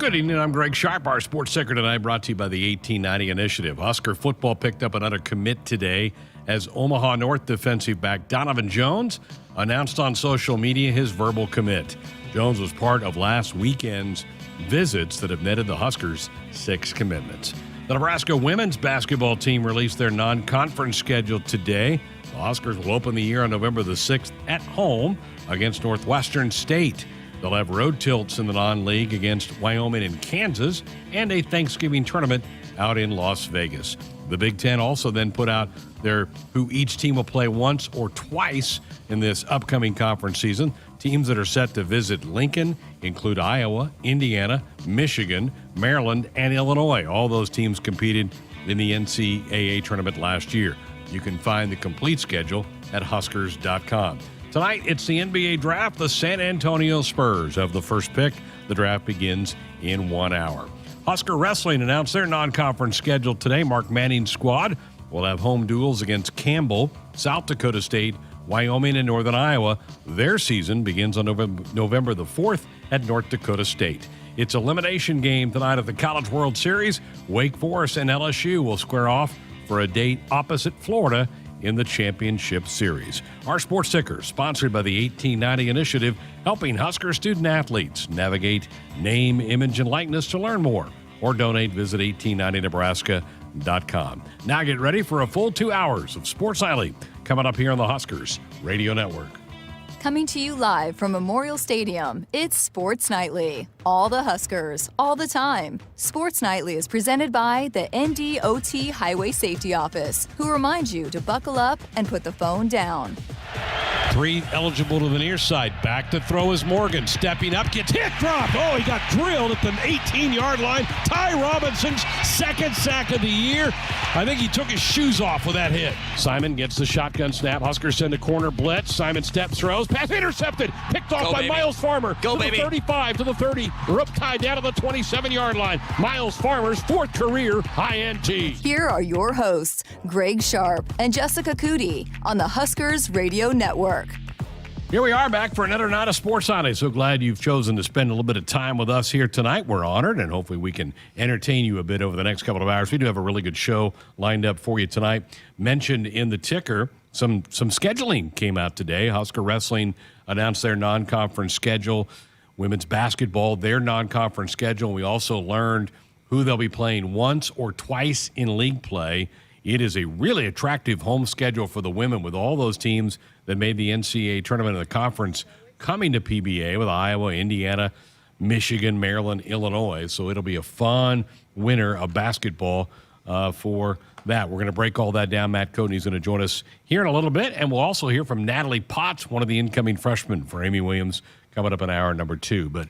Good evening, I'm Greg Sharpe. Our sports ticker tonight brought to you by the 1890 Initiative. Husker football picked up another commit today as Omaha North defensive back Donovan Jones announced on social media his verbal commit. Jones was part of last weekend's visits that have netted the Huskers 6 commitments. The Nebraska women's basketball team released their non-conference schedule today. The Huskers will open the year on November the 6th at home against Northwestern State. They'll have road tilts in the non-league against Wyoming and Kansas and a Thanksgiving tournament out in Las Vegas. The Big Ten also then put out who each team will play once or twice in this upcoming conference season. Teams that are set to visit Lincoln include Iowa, Indiana, Michigan, Maryland, and Illinois. All those teams competed in the NCAA tournament last year. You can find the complete schedule at Huskers.com. Tonight, it's the NBA draft. The San Antonio Spurs have the first pick. The draft begins in 1 hour. Husker Wrestling announced their non-conference schedule today. Mark Manning's squad will have home duels against Campbell, South Dakota State, Wyoming, and Northern Iowa. Their season begins on November the 4th at North Dakota State. It's elimination game tonight at the College World Series. Wake Forest and LSU will square off for a date opposite Florida in the championship series. Our sports ticker, sponsored by the 1890 Initiative, helping Husker student athletes navigate name, image, and likeness. To learn more or donate, visit 1890nebraska.com. Now get ready for a full 2 hours of Sports Nightly coming up here on the Huskers Radio Network. Coming to you live from Memorial Stadium, it's Sports Nightly. All the Huskers, all the time. Sports Nightly is presented by the NDOT Highway Safety Office, who reminds you to buckle up and put the phone down. 3 eligible to the near side. Back to throw is Morgan. Stepping up, gets hit, dropped. Oh, he got drilled at the 18-yard line. Ty Robinson's second sack of the year. I think he took his shoes off with that hit. Simon gets the shotgun snap. Huskers send a corner blitz. Simon steps, throws. Pass intercepted. Picked off by Miles Farmer. Go, to the 35, to the 30. Rope tied down to the 27-yard line. Miles Farmer's 4th career INT. Here are your hosts, Greg Sharpe and Jessica Coody on the Huskers Radio Network. Here we are back for another night of Sports Sunday. So glad you've chosen to spend a little bit of time with us here tonight. We're honored, and hopefully we can entertain you a bit over the next couple of hours. We do have a really good show lined up for you tonight. Mentioned in the ticker, some scheduling came out today. Husker Wrestling announced their non-conference schedule. Women's basketball, their non-conference schedule. We also learned who they'll be playing once or twice in league play. It is a really attractive home schedule for the women with all those teams that made the NCAA tournament of the conference coming to PBA with Iowa, Indiana, Michigan, Maryland, Illinois. So it'll be a fun winter of basketball for that. We're going to break all that down. Matt Coatney is going to join us here in a little bit, and we'll also hear from Natalie Potts, one of the incoming freshmen for Amy Williams, coming up in hour number 2. But,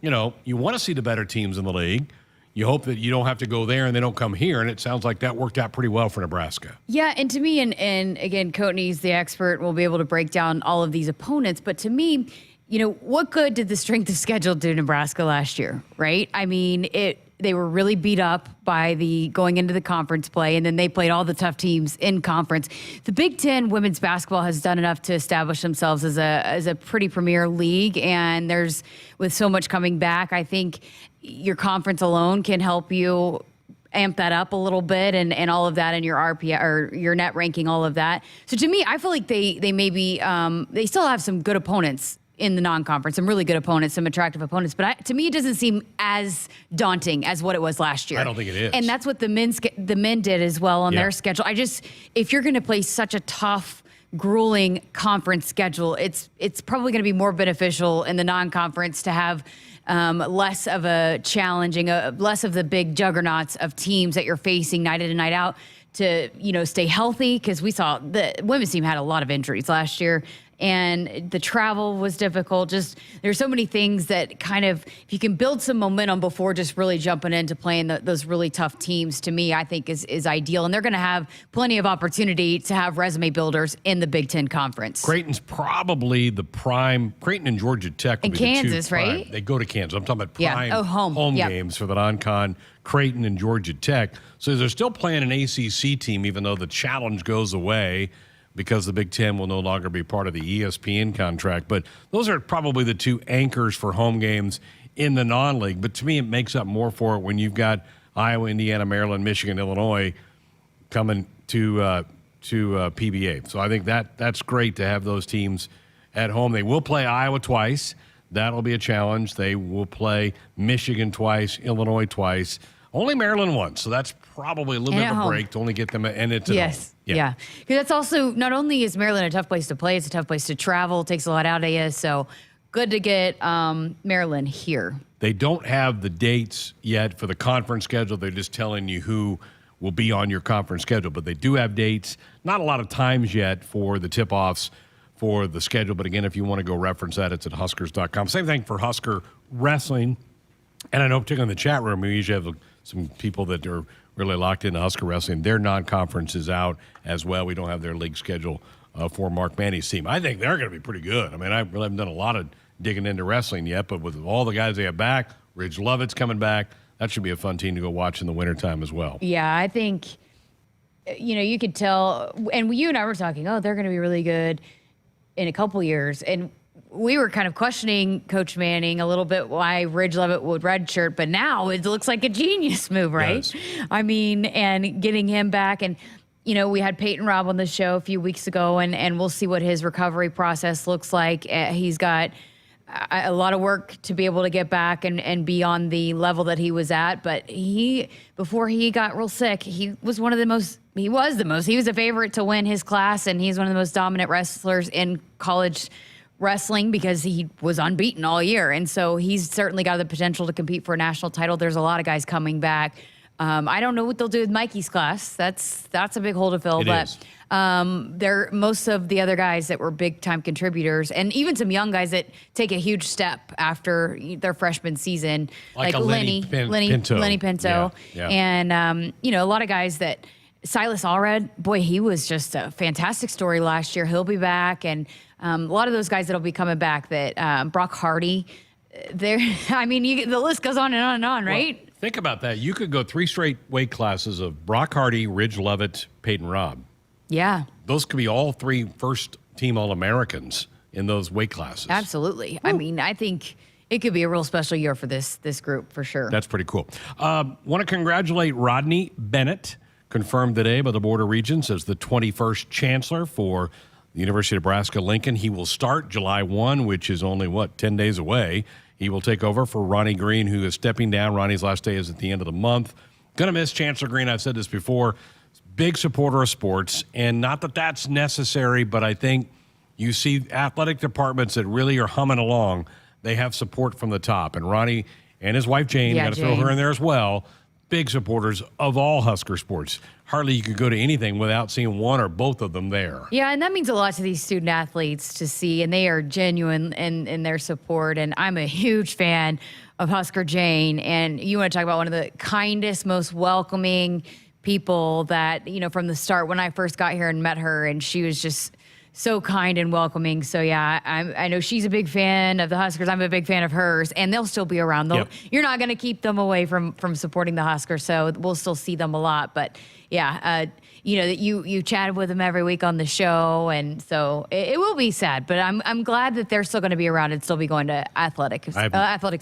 you know, you want to see the better teams in the league. You hope that you don't have to go there and they don't come here, and it sounds like that worked out pretty well for Nebraska. Yeah, and to me, and again, Coatney's the expert, will be able to break down all of these opponents, but to me, you know, what good did the strength of schedule do Nebraska last year, right? I mean, they were really beat up by the going into the conference play, and then they played all the tough teams in conference. The Big Ten women's basketball has done enough to establish themselves as a pretty premier league, and there's, with so much coming back, I think your conference alone can help you amp that up a little bit and all of that in your RPI or your net ranking, all of that. So to me, I feel like they maybe they still have some good opponents in the non-conference, some really good opponents, some attractive opponents. But to me, it doesn't seem as daunting as what it was last year. I don't think it is. And that's what the men did as well on their schedule. If you're going to play such a tough, grueling conference schedule, it's probably going to be more beneficial in the non-conference to have less of a challenging, less of the big juggernauts of teams that you're facing night in and night out to, you know, stay healthy. Because we saw the women's team had a lot of injuries last year. And the travel was difficult. Just there's so many things that kind of, if you can build some momentum before just really jumping into playing those really tough teams, to me, I think is ideal. And they're going to have plenty of opportunity to have resume builders in the Big Ten Conference. Creighton's probably the prime. Creighton and Georgia Tech will and be Kansas, the two prime. Right? They go to Kansas. I'm talking about prime home games for the non-con, Creighton and Georgia Tech. So they're still playing an ACC team, even though the challenge goes away, because the Big Ten will no longer be part of the ESPN contract. But those are probably the two anchors for home games in the non-league. But to me, it makes up more for it when you've got Iowa, Indiana, Maryland, Michigan, Illinois coming to PBA. So I think that's great to have those teams at home. They will play Iowa twice. That'll be a challenge. They will play Michigan twice, Illinois twice, only Maryland once. So that's probably a little bit of a break to only get them, and it's at home. Yeah. Because that's also, not only is Maryland a tough place to play, it's a tough place to travel. It takes a lot out of you. So good to get Maryland here. They don't have the dates yet for the conference schedule. They're just telling you who will be on your conference schedule. But they do have dates. Not a lot of times yet for the tip-offs for the schedule. But again, if you want to go reference that, it's at Huskers.com. Same thing for Husker Wrestling. And I know particularly in the chat room, we usually have some people that are really locked into Husker Wrestling. Their non-conference is out as well. We don't have their league schedule for Mark Manny's team. I think they're going to be pretty good. I mean, I really haven't done a lot of digging into wrestling yet, but with all the guys they have back, Ridge Lovett's coming back, that should be a fun team to go watch in the wintertime as well. Yeah, I think, you could tell, and you and I were talking, they're going to be really good in a couple years. And we were kind of questioning Coach Manning a little bit why Ridge Lovett would redshirt, but now it looks like a genius move, right? Yes. I mean, and getting him back. And, we had Peyton Robb on the show a few weeks ago, and we'll see what his recovery process looks like. He's got a lot of work to be able to get back and be on the level that he was at. But before he got real sick, he was a favorite to win his class, and he's one of the most dominant wrestlers in college wrestling because he was unbeaten all year. And so he's certainly got the potential to compete for a national title. There's a lot of guys coming back. I don't know what they'll do with Mikey's class. That's a big hole to fill. They're most of the other guys that were big time contributors, and even some young guys that take a huge step after their freshman season, like Lenny Pinto. Yeah. And a lot of guys that Silas Allred, boy, he was just a fantastic story last year. He'll be back, and a lot of those guys that'll be coming back. That Brock Hardy, the list goes on and on and on, right? Well, think about that. You could go 3 straight weight classes of Brock Hardy, Ridge Lovett, Peyton Robb. Yeah. Those could be all 3 first-team All-Americans in those weight classes. Absolutely. Woo. I think it could be a real special year for this group for sure. That's pretty cool. Want to congratulate Rodney Bennett, confirmed today by the Board of Regents as the 21st Chancellor for the University of Nebraska-Lincoln. He will start July 1, which is only, 10 days away. He will take over for Ronnie Green, who is stepping down. Ronnie's last day is at the end of the month. Going to miss Chancellor Green. I've said this before. Big supporter of sports, and not that that's necessary, but I think you see athletic departments that really are humming along. They have support from the top, and Ronnie and his wife Jane, got to throw her in there as well, big supporters of all Husker sports. Hardly you could go to anything without seeing one or both of them there. Yeah, and that means a lot to these student athletes to see, and they are genuine in their support, and I'm a huge fan of Husker Jane, and you want to talk about one of the kindest, most welcoming people that, from the start when I first got here and met her, and she was just so kind and welcoming. So yeah, I know she's a big fan of the Huskers. I'm a big fan of hers, and they'll still be around. You're not going to keep them away from supporting the Huskers, so we'll still see them a lot. But yeah, you chatted with them every week on the show, and so it will be sad. But I'm glad that they're still going to be around and still be going to athletics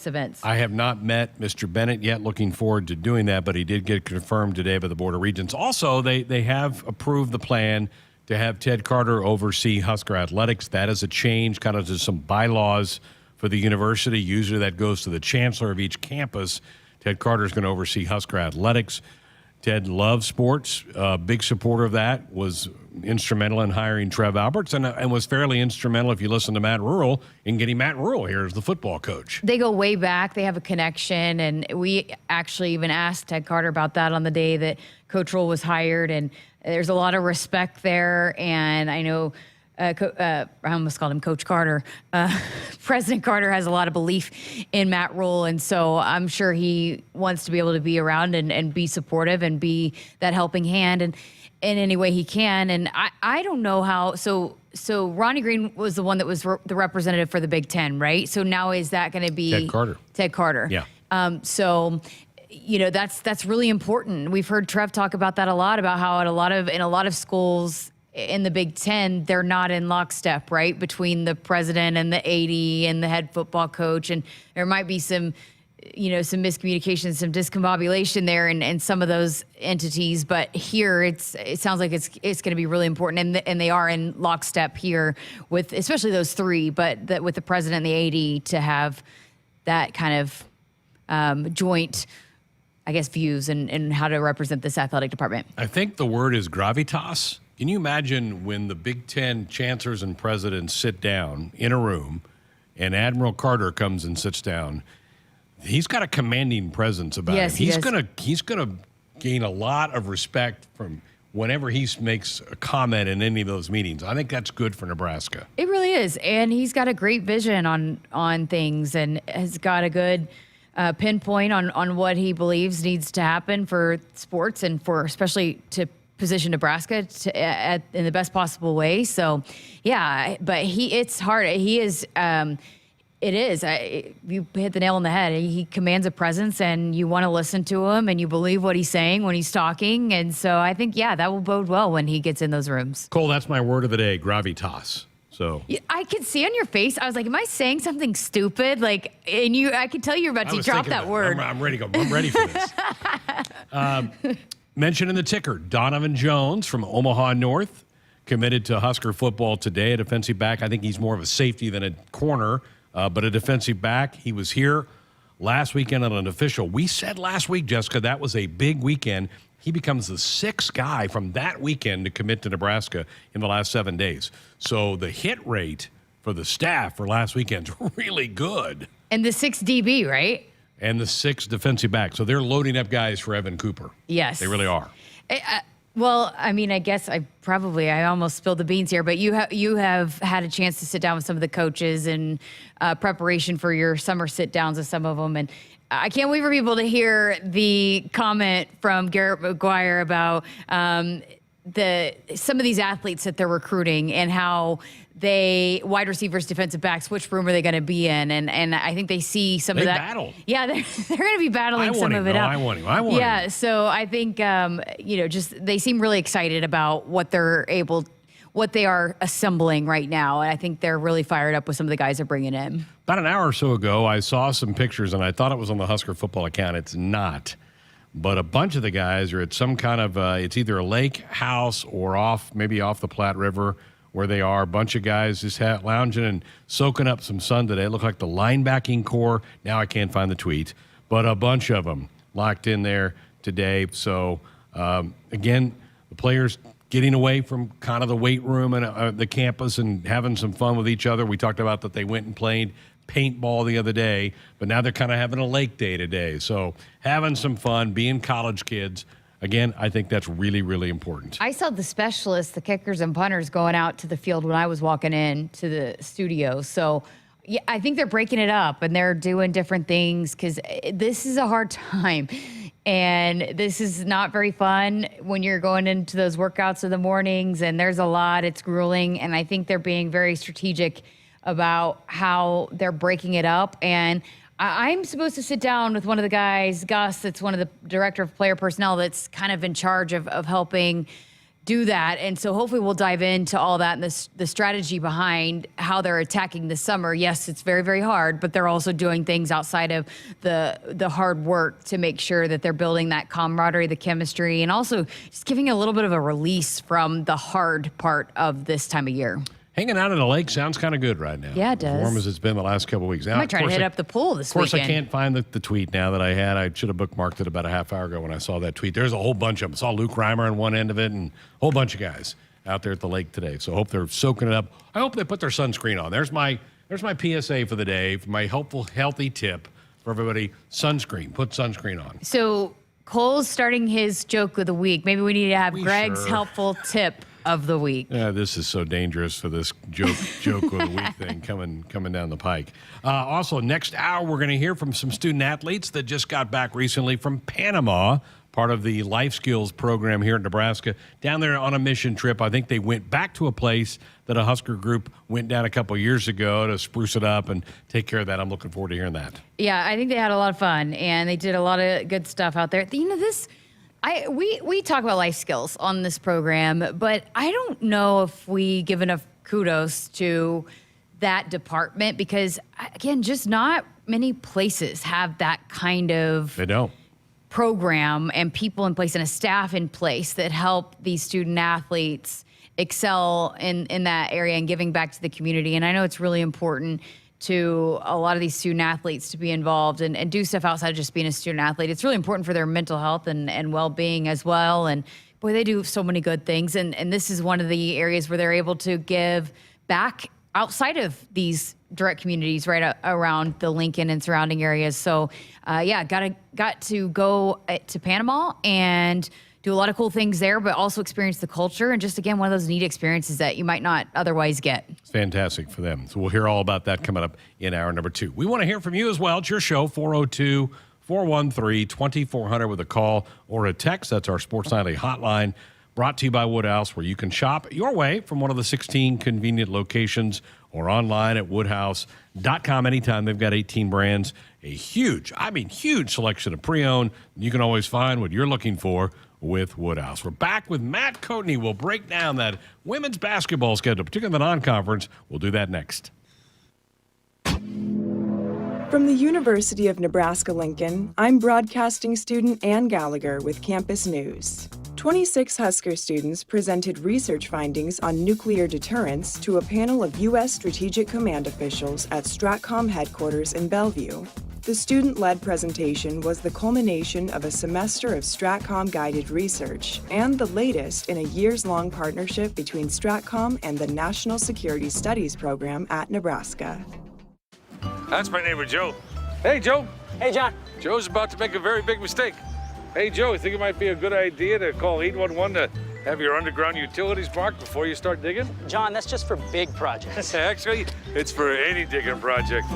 events. I have not met Mr. Bennett yet. Looking forward to doing that, but he did get confirmed today by the Board of Regents. Also, they have approved the plan to have Ted Carter oversee Husker athletics. That is a change, kind of to some bylaws for the university. Usually that goes to the chancellor of each campus. Ted Carter is going to oversee Husker athletics. Ted loves sports, big supporter of that, was instrumental in hiring Trev Alberts, and was fairly instrumental, if you listen to Matt Rule, in getting Matt Rule here as the football coach. They go way back. They have a connection, and we actually even asked Ted Carter about that on the day that Coach Rule was hired, and there's a lot of respect there, and I know I almost called him Coach Carter. President Carter has a lot of belief in Matt Rule, and so I'm sure he wants to be able to be around and be supportive and be that helping hand and in any way he can. And I don't know how. So Ronnie Green was the one that was the representative for the Big Ten, right? So now is that going to be Ted Carter? Yeah. So that's really important. We've heard Trev talk about that a lot, about how in a lot of schools in the Big Ten, they're not in lockstep, right? Between the president and the AD and the head football coach. And there might be some miscommunication, some discombobulation there in some of those entities. But here it sounds like it's going to be really important. And they are in lockstep here with especially those three, but with the president and the AD to have that kind of joint, I guess, views and how to represent this athletic department. I think the word is gravitas. Can you imagine when the Big Ten chancellors and presidents sit down in a room and Admiral Carter comes and sits down? He's got a commanding presence about him. He's gonna gain a lot of respect from whenever he makes a comment in any of those meetings. I think that's good for Nebraska. It really is. And he's got a great vision on things and has got a good pinpoint on what he believes needs to happen for sports and for especially to position Nebraska in the best possible way. So, yeah, but it's hard. He is. It is. You hit the nail on the head. He commands a presence, and you want to listen to him, and you believe what he's saying when he's talking. And so I think, that will bode well when he gets in those rooms. Cole, that's my word of the day, gravitas. So I could see on your face, I was like, am I saying something stupid? Like, and I could tell you're about to drop that word. I'm ready to go. I'm ready for this. Mentioned in the ticker, Donovan Jones from Omaha North, committed to Husker football today, a defensive back. I think he's more of a safety than a corner, but a defensive back. He was here last weekend on an official. We said last week, Jessica, that was a big weekend. He becomes the sixth guy from that weekend to commit to Nebraska in the last 7 days. So the hit rate for the staff for last weekend's really good. And the 6 DB, right? And the 6 defensive back. So they're loading up guys for Evan Cooper. Yes. They really are. Well, I mean, I guess I almost spilled the beans here, but you have had a chance to sit down with some of the coaches in preparation for your summer sit downs with some of them. And I can't wait for people to hear the comment from Garrett McGuire about some of these athletes that they're recruiting and how wide receivers, defensive backs, which room are they going to be in? And I think they see some of that. Battle. Yeah, they're going to be battling some of it out. I want him. Yeah, so I think, just they seem really excited about what they are assembling right now. And I think they're really fired up with some of the guys they're bringing in. About an hour or so ago, I saw some pictures, and I thought it was on the Husker football account. It's not. But a bunch of the guys are at some kind of, it's either a lake house or maybe off the Platte River where they are. A bunch of guys just lounging and soaking up some sun today. It looked like the linebacking core. Now I can't find the tweet. But a bunch of them locked in there today. So, again, the players getting away from kind of the weight room and the campus and having some fun with each other. We talked about that they went and played paintball the other day, but now they're kind of having a lake day today. So having some fun, being college kids. Again, I think that's really, really important. I saw the specialists, the kickers and punters, going out to the field when I was walking in to the studio. So yeah, I think they're breaking it up and they're doing different things because this is a hard time. And this is not very fun when you're going into those workouts in the mornings and there's a lot, it's grueling. And I think they're being very strategic about how they're breaking it up. And I'm supposed to sit down with one of the guys, Gus, that's one of the director of player personnel that's kind of in charge of helping do that. And so hopefully we'll dive into all that and the strategy behind how they're attacking this summer. Yes, it's very, very hard, but they're also doing things outside of the hard work to make sure that they're building that camaraderie, the chemistry, and also just giving a little bit of a release from the hard part of this time of year. Hanging out in the lake sounds kind of good right now. Yeah, it does. As warm as it's been the last couple of weeks. Now, I might try to hit up the pool this weekend. Of course, I can't find the tweet now that I had. I should have bookmarked it about a half hour ago when I saw that tweet. There's a whole bunch of them. I saw Luke Reimer on one end of it and a whole bunch of guys out there at the lake today. So I hope they're soaking it up. I hope they put their sunscreen on. There's my PSA for the day, my helpful, healthy tip for everybody. Sunscreen. Put sunscreen on. So Cole's starting his joke of the week. Maybe we need to have Greg's helpful tip of the week. Yeah, this is so dangerous for this joke of the week thing coming down the pike. Also, next hour, we're going to hear from some student athletes that just got back recently from Panama, part of the life skills program here in Nebraska, down there on a mission trip. I think they went back to a place that a Husker group went down a couple years ago to spruce it up and take care of that. I'm looking forward to hearing that. Yeah, I think they had a lot of fun, and they did a lot of good stuff out there. We talk about life skills on this program, but I don't know if we give enough kudos to that department because, again, just not many places have that kind of program and people in place and a staff in place that help these student athletes excel in that area and giving back to the community. And I know it's really important to a lot of these student athletes to be involved and do stuff outside of just being a student athlete. It's really important for their mental health and well-being as well. And boy, they do so many good things. And this is one of the areas where they're able to give back outside of these direct communities right around the Lincoln and surrounding areas. So got to go to Panama and do a lot of cool things there, but also experience the culture and just, again, one of those neat experiences that you might not otherwise get. It's fantastic for them. So we'll hear all about that coming up in hour number 2. We want to hear from you as well. It's your show, 402-413-2400 with a call or a text. That's our Sports Nightly hotline, brought to you by Woodhouse, where you can shop your way from one of the 16 convenient locations or online at woodhouse.com anytime. They've got 18 brands, a huge selection of pre-owned. You can always find what you're looking for with Woodhouse. We're back with Matt Coatney. We'll break down that women's basketball schedule, particularly the non-conference. We'll do that next. From the University of Nebraska-Lincoln, I'm broadcasting student Ann Gallagher with Campus News. 26 Husker students presented research findings on nuclear deterrence to a panel of U.S. Strategic Command officials at STRATCOM headquarters in Bellevue. The student-led presentation was the culmination of a semester of STRATCOM-guided research and the latest in a years-long partnership between STRATCOM and the National Security Studies program at Nebraska. That's my neighbor, Joe. Hey, Joe. Hey, John. Joe's about to make a very big mistake. Hey, Joe, you think it might be a good idea to call 811 to have your underground utilities marked before you start digging? John, that's just for big projects. Actually, it's for any digging project.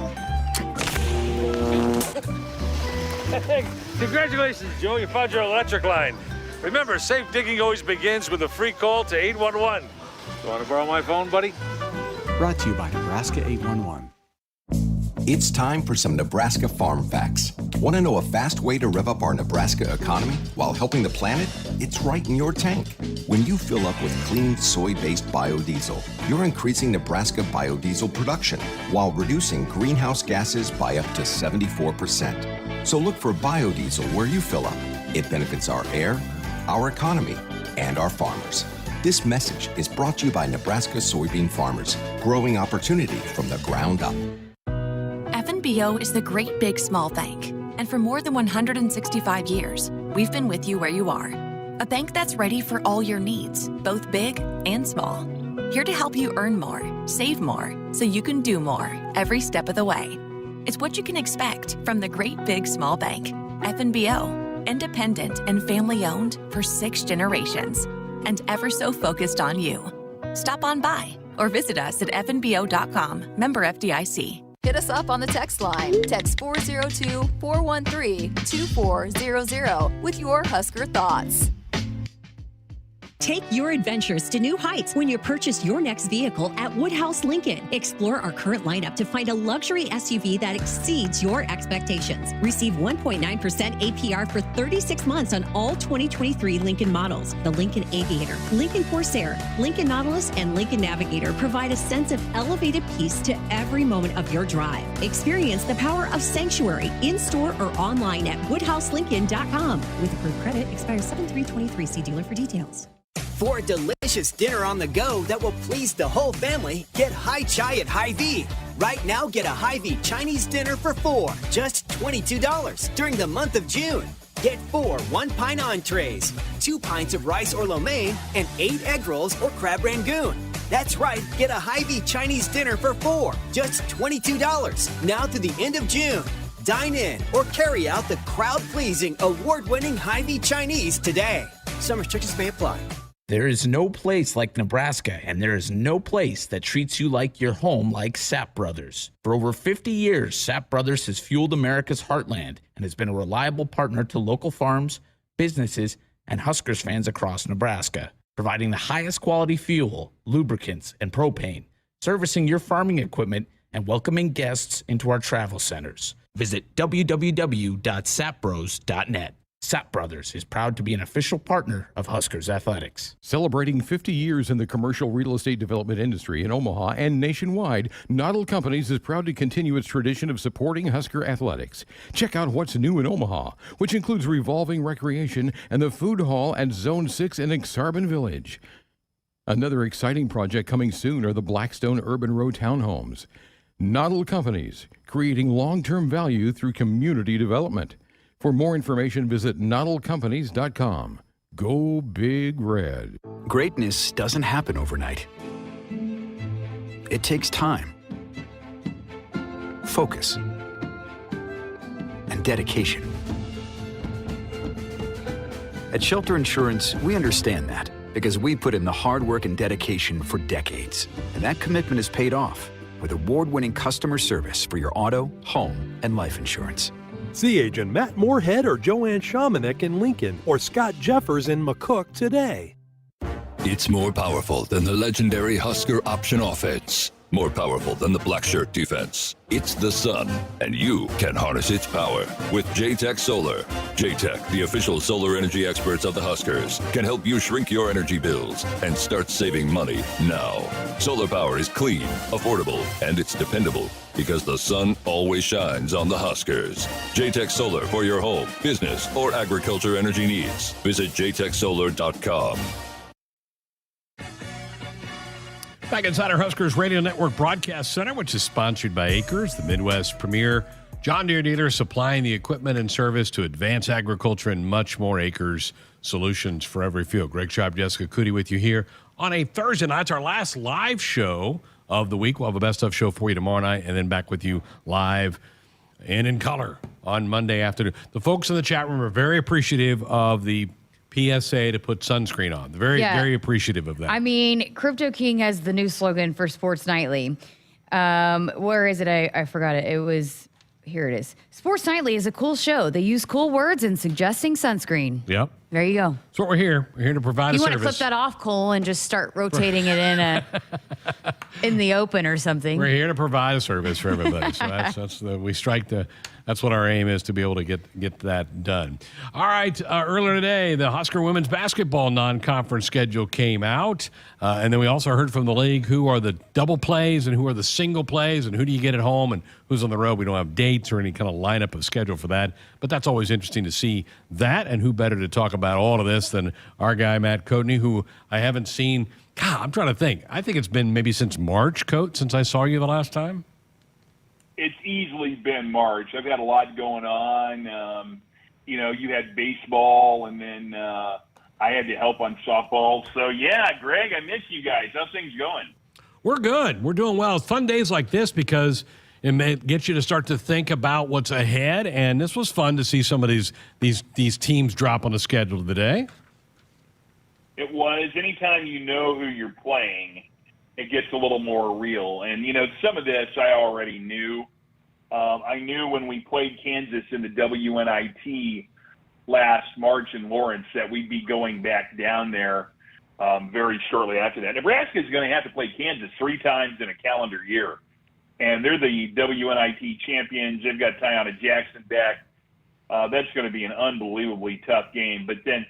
Congratulations, Joe. You found your electric line. Remember, safe digging always begins with a free call to 811. You want to borrow my phone, buddy? Brought to you by Nebraska 811. It's time for some Nebraska farm facts. Want to know a fast way to rev up our Nebraska economy while helping the planet? It's right in your tank. When you fill up with clean soy-based biodiesel, you're increasing Nebraska biodiesel production while reducing greenhouse gases by up to 74%. So look for biodiesel where you fill up. It benefits our air, our economy, and our farmers. This message is brought to you by Nebraska soybean farmers, growing opportunity from the ground up. FNBO is the great big small bank. And for more than 165 years, we've been with you where you are. A bank that's ready for all your needs, both big and small. Here to help you earn more, save more, so you can do more every step of the way. It's what you can expect from the great big small bank. FNBO, independent and family owned for 6 generations, and ever so focused on you. Stop on by or visit us at fnbo.com, member FDIC. Hit us up on the text line. Text 402-413-2400 with your Husker thoughts. Take your adventures to new heights when you purchase your next vehicle at Woodhouse Lincoln. Explore our current lineup to find a luxury SUV that exceeds your expectations. Receive 1.9% APR for 36 months on all 2023 Lincoln models. The Lincoln Aviator, Lincoln Corsair, Lincoln Nautilus, and Lincoln Navigator provide a sense of elevated peace to every moment of your drive. Experience the power of Sanctuary in-store or online at woodhouselincoln.com. With approved credit, expires 7/3/23. See dealer for details. For a delicious dinner on the go that will please the whole family, get Hai Chai at Hy-Vee. Right now, get a Hy-Vee Chinese dinner for 4, just $22 during the month of June. Get 4 one-pint entrees, 2 pints of rice or lo mein, and 8 egg rolls or crab rangoon. That's right, get a Hy-Vee Chinese dinner for 4, just $22, now through the end of June. Dine in or carry out the crowd-pleasing, award-winning Hy-Vee Chinese today. Some restrictions may apply. There is no place like Nebraska, and there is no place that treats you like your home like Sapp Brothers. For over 50 years, Sapp Brothers has fueled America's heartland and has been a reliable partner to local farms, businesses, and Huskers fans across Nebraska, providing the highest quality fuel, lubricants, and propane, servicing your farming equipment, and welcoming guests into our travel centers. Visit www.sappbros.net. Sap Brothers is proud to be an official partner of Huskers Athletics. Celebrating 50 years in the commercial real estate development industry in Omaha and nationwide, Natalie Companies is proud to continue its tradition of supporting Husker athletics. Check out what's new in Omaha, which includes revolving recreation and the food hall at Zone 6 in Exarban Village. Another exciting project coming soon are the Blackstone Urban Row townhomes. Natalie Companies, creating long-term value through community development. For more information, visit noddlecompanies.com. Go Big Red. Greatness doesn't happen overnight. It takes time, focus, and dedication. At Shelter Insurance, we understand that because we put in the hard work and dedication for decades. And that commitment is paid off with award-winning customer service for your auto, home, and life insurance. See Agent Matt Moorhead or Joanne Shamanek in Lincoln or Scott Jeffers in McCook today. It's more powerful than the legendary Husker option offense. More powerful than the black shirt defense. It's the sun, and you can harness its power with J-Tech Solar. J-Tech, the official solar energy experts of the Huskers, can help you shrink your energy bills and start saving money now. Solar power is clean, affordable, and it's dependable because the sun always shines on the Huskers. J-Tech Solar for your home, business, or agriculture energy needs. Visit jtechsolar.com. Back inside our Huskers Radio Network Broadcast Center, which is sponsored by Acres, the Midwest premier John Deere dealer supplying the equipment and service to advance agriculture and much more. Acres, solutions for every field. Greg Sharpe, Jessica Coody with you here on a Thursday night. It's our last live show of the week. We'll have a best of show for you tomorrow night and then back with you live and in color on Monday afternoon. The folks in the chat room are very appreciative of the PSA to put sunscreen on. Very appreciative of that. I mean, Crypto King has the new slogan for Sports Nightly. Where is it? I forgot it. Here it is. Sports Nightly is a cool show. They use cool words in suggesting sunscreen. Yep. There you go. That's what we're here. We're here to provide a service. You want to clip that off, Cole, and just start rotating it in the open or something. We're here to provide a service for everybody. So that's what our aim is, to be able to get that done. All right. Earlier today, the Husker women's basketball non-conference schedule came out. And then we also heard from the league who are the double plays and who are the single plays and who do you get at home and who's on the road. We don't have dates or any kind of lineup of schedule for that. But that's always interesting to see that, and who better to talk about all of this than our guy, Matt Coatney, who I haven't seen. God, I'm trying to think. I think it's been maybe since March, Coat, since I saw you the last time. It's easily been March. I've had a lot going on. You had baseball, and then I had to help on softball. So, yeah, Greg, I miss you guys. How's things going? We're good. We're doing well. It's fun days like this because it may get you to start to think about what's ahead. And this was fun to see some of these teams drop on the schedule of the day. It was. Anytime you know who you're playing, it gets a little more real. And, some of this I already knew. I knew when we played Kansas in the WNIT last March in Lawrence that we'd be going back down there very shortly after that. Nebraska is going to have to play Kansas 3 times in a calendar year. And they're the WNIT champions. They've got Tiana Jackson back. That's going to be an unbelievably tough game. But then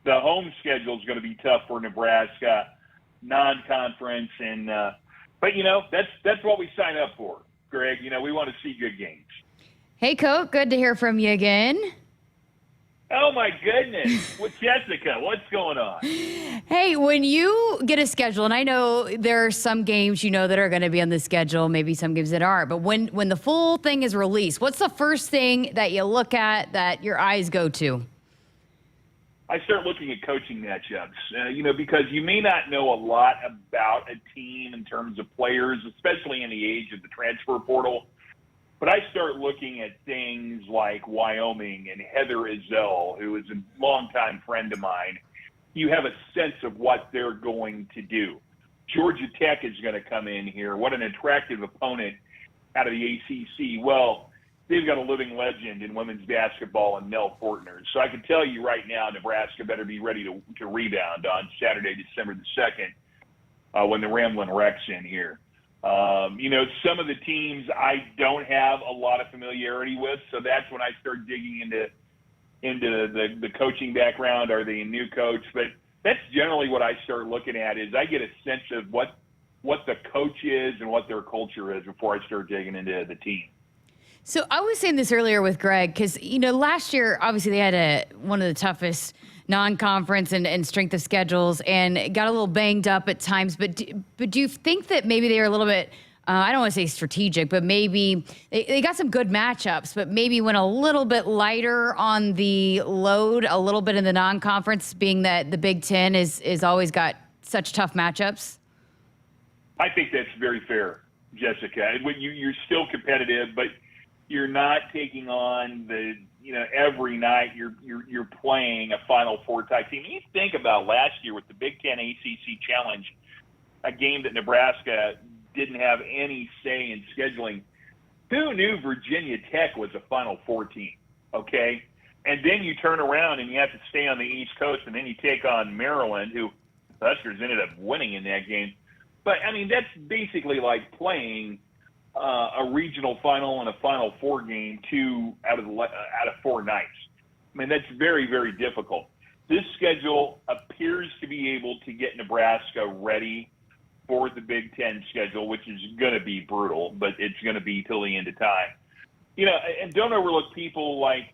the home schedule is going to be tough for Nebraska, non-conference. And but, that's what we sign up for, Greg. We want to see good games. Hey, Coat, good to hear from you again. Oh, my goodness. With Jessica, what's going on? Hey, when you get a schedule, and I know there are some games that are going to be on the schedule, maybe some games that aren't, but when the full thing is released, what's the first thing that you look at that your eyes go to? I start looking at coaching matchups, because you may not know a lot about a team in terms of players, especially in the age of the transfer portal. But I start looking at things like Wyoming and Heather Izell, who is a longtime friend of mine. You have a sense of what they're going to do. Georgia Tech is going to come in here. What an attractive opponent out of the ACC. Well, they've got a living legend in women's basketball in Nell Fortner. So I can tell you right now, Nebraska better be ready to rebound on Saturday, December the 2nd, when the Ramblin' Wreck's in here. Some of the teams I don't have a lot of familiarity with, so that's when I start digging into into the coaching background? Are they a new coach? But that's generally what I start looking at. Is I get a sense of what the coach is and what their culture is before I start digging into the team. So I was saying this earlier with Greg because, last year, obviously they had one of the toughest non-conference and strength of schedules and got a little banged up at times. But do you think that maybe they were a little bit, I don't want to say strategic, but maybe they got some good matchups, but maybe went a little bit lighter on the load, a little bit in the non-conference, being that the Big Ten is always got such tough matchups? I think that's very fair, Jessica. You're still competitive, but you're not taking on every night you're playing a Final Four type team. You think about last year with the Big Ten ACC Challenge, a game that Nebraska didn't have any say in scheduling. Who knew Virginia Tech was a Final Four team? Okay, and then you turn around and you have to stay on the East Coast, and then you take on Maryland, who the Huskers ended up winning in that game. But I mean, that's basically like playing a regional final and a Final Four game 2 out of 4 nights. I mean, that's very, very difficult. This schedule appears to be able to get Nebraska ready for the Big Ten schedule, which is going to be brutal, but it's going to be till the end of time. And don't overlook people like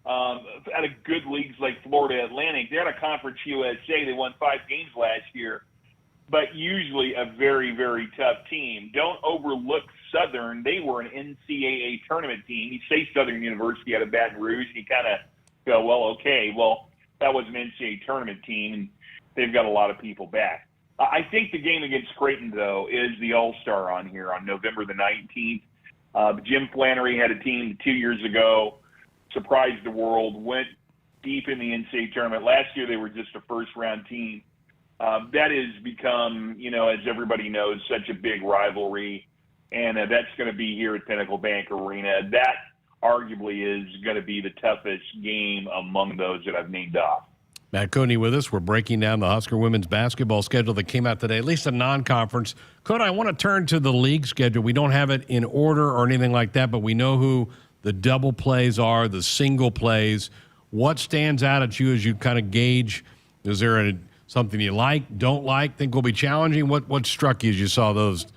out of good leagues like Florida Atlantic. They're at a Conference USA. They won 5 games last year, but usually a very, very tough team. Don't overlook Southern. They were an NCAA tournament team. You say Southern University out of Baton Rouge, and you kind of go, well, okay, well, that was an NCAA tournament team, and they've got a lot of people back. I think the game against Creighton, though, is the all-star on here on November the 19th. Jim Flannery had a team 2 years ago, surprised the world, went deep in the NCAA tournament. Last year they were just a first-round team. That has become, as everybody knows, such a big rivalry, and that's going to be here at Pinnacle Bank Arena. That arguably is going to be the toughest game among those that I've named off. Matt Coatney with us. We're breaking down the Husker women's basketball schedule that came out today, at least a non-conference. Coatney, I want to turn to the league schedule. We don't have it in order or anything like that, but we know who the double plays are, the single plays. What stands out at you as you kind of gauge? Is there something you like, don't like, think will be challenging? What struck you as you saw those?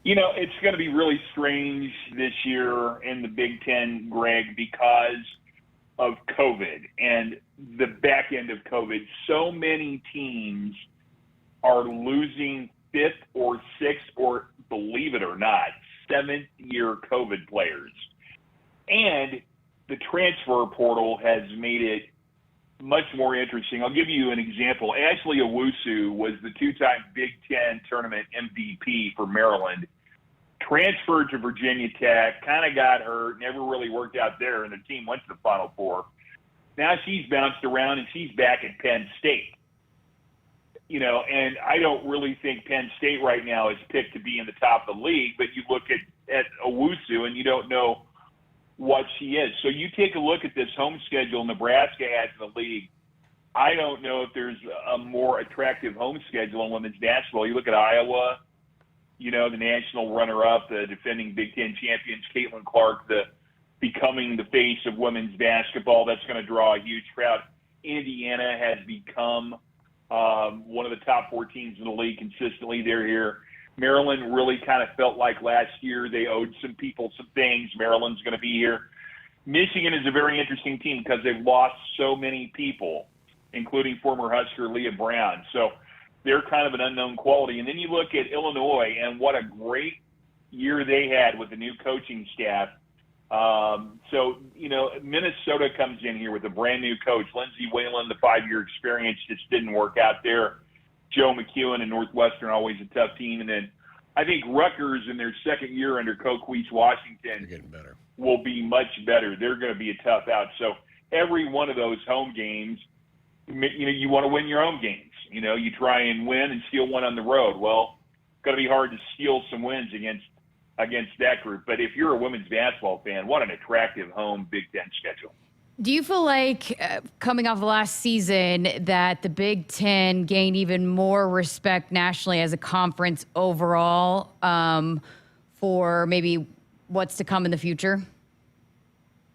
It's going to be really strange this year in the Big Ten, Greg, because of COVID and the back end of COVID. So many teams are losing 5th or 6th or, believe it or not, 7th-year COVID players. And the transfer portal has made it much more interesting. I'll give you an example. Ashley Owusu was the 2-time Big Ten tournament MVP for Maryland. Transferred to Virginia Tech, kind of got hurt, never really worked out there, and the team went to the Final Four. Now she's bounced around, and she's back at Penn State. And I don't really think Penn State right now is picked to be in the top of the league, but you look at Owusu, and you don't know what she is. So you take a look at this home schedule Nebraska has in the league. I don't know if there's a more attractive home schedule in women's basketball. You look at Iowa, the national runner-up, the defending Big Ten champions, Caitlin Clark, becoming the face of women's basketball. That's going to draw a huge crowd. Indiana has become one of the top 4 teams in the league consistently. They're here. Maryland really kind of felt like last year they owed some people some things. Maryland's going to be here. Michigan is a very interesting team because they've lost so many people, including former Husker Leah Brown. So they're kind of an unknown quality. And then you look at Illinois and what a great year they had with the new coaching staff. Minnesota comes in here with a brand new coach. Lindsey Whalen, the 5-year experience, just didn't work out there. Joe McEwen and Northwestern, always a tough team. And then I think Rutgers in their second year under Coach Washington will be much better. They're going to be a tough out. So every one of those home games, you want to win your home games. You try and win and steal one on the road. Well, it's going to be hard to steal some wins against that group. But if you're a women's basketball fan, what an attractive home Big Ten schedule. Do you feel like coming off of last season that the Big Ten gained even more respect nationally as a conference overall for maybe what's to come in the future?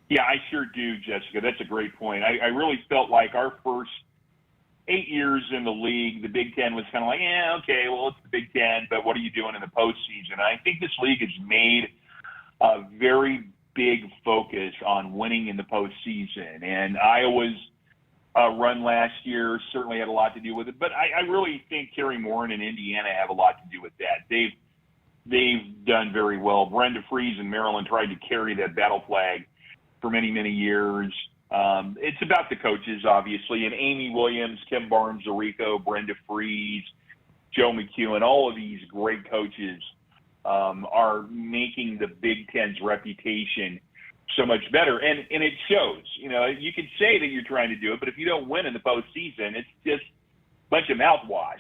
Yeah, I sure do, Jessica. That's a great point. I really felt like our first 8 years in the league, the Big Ten was kind of like, yeah, okay, well, it's the Big Ten, but what are you doing in the postseason? I think this league has made a very big focus on winning in the postseason. And Iowa's run last year certainly had a lot to do with it. But I really think Terry Morin and Indiana have a lot to do with that. They've done very well. Brenda Fries in Maryland tried to carry that battle flag for many, many years. It's about the coaches, obviously, and Amy Williams, Kim Barnes-Zarico, Brenda Fries, Joe McEwen, all of these great coaches are making the Big Ten's reputation so much better. And it shows. You know, you can say that you're trying to do it, but if you don't win in the postseason, it's just a bunch of mouthwash.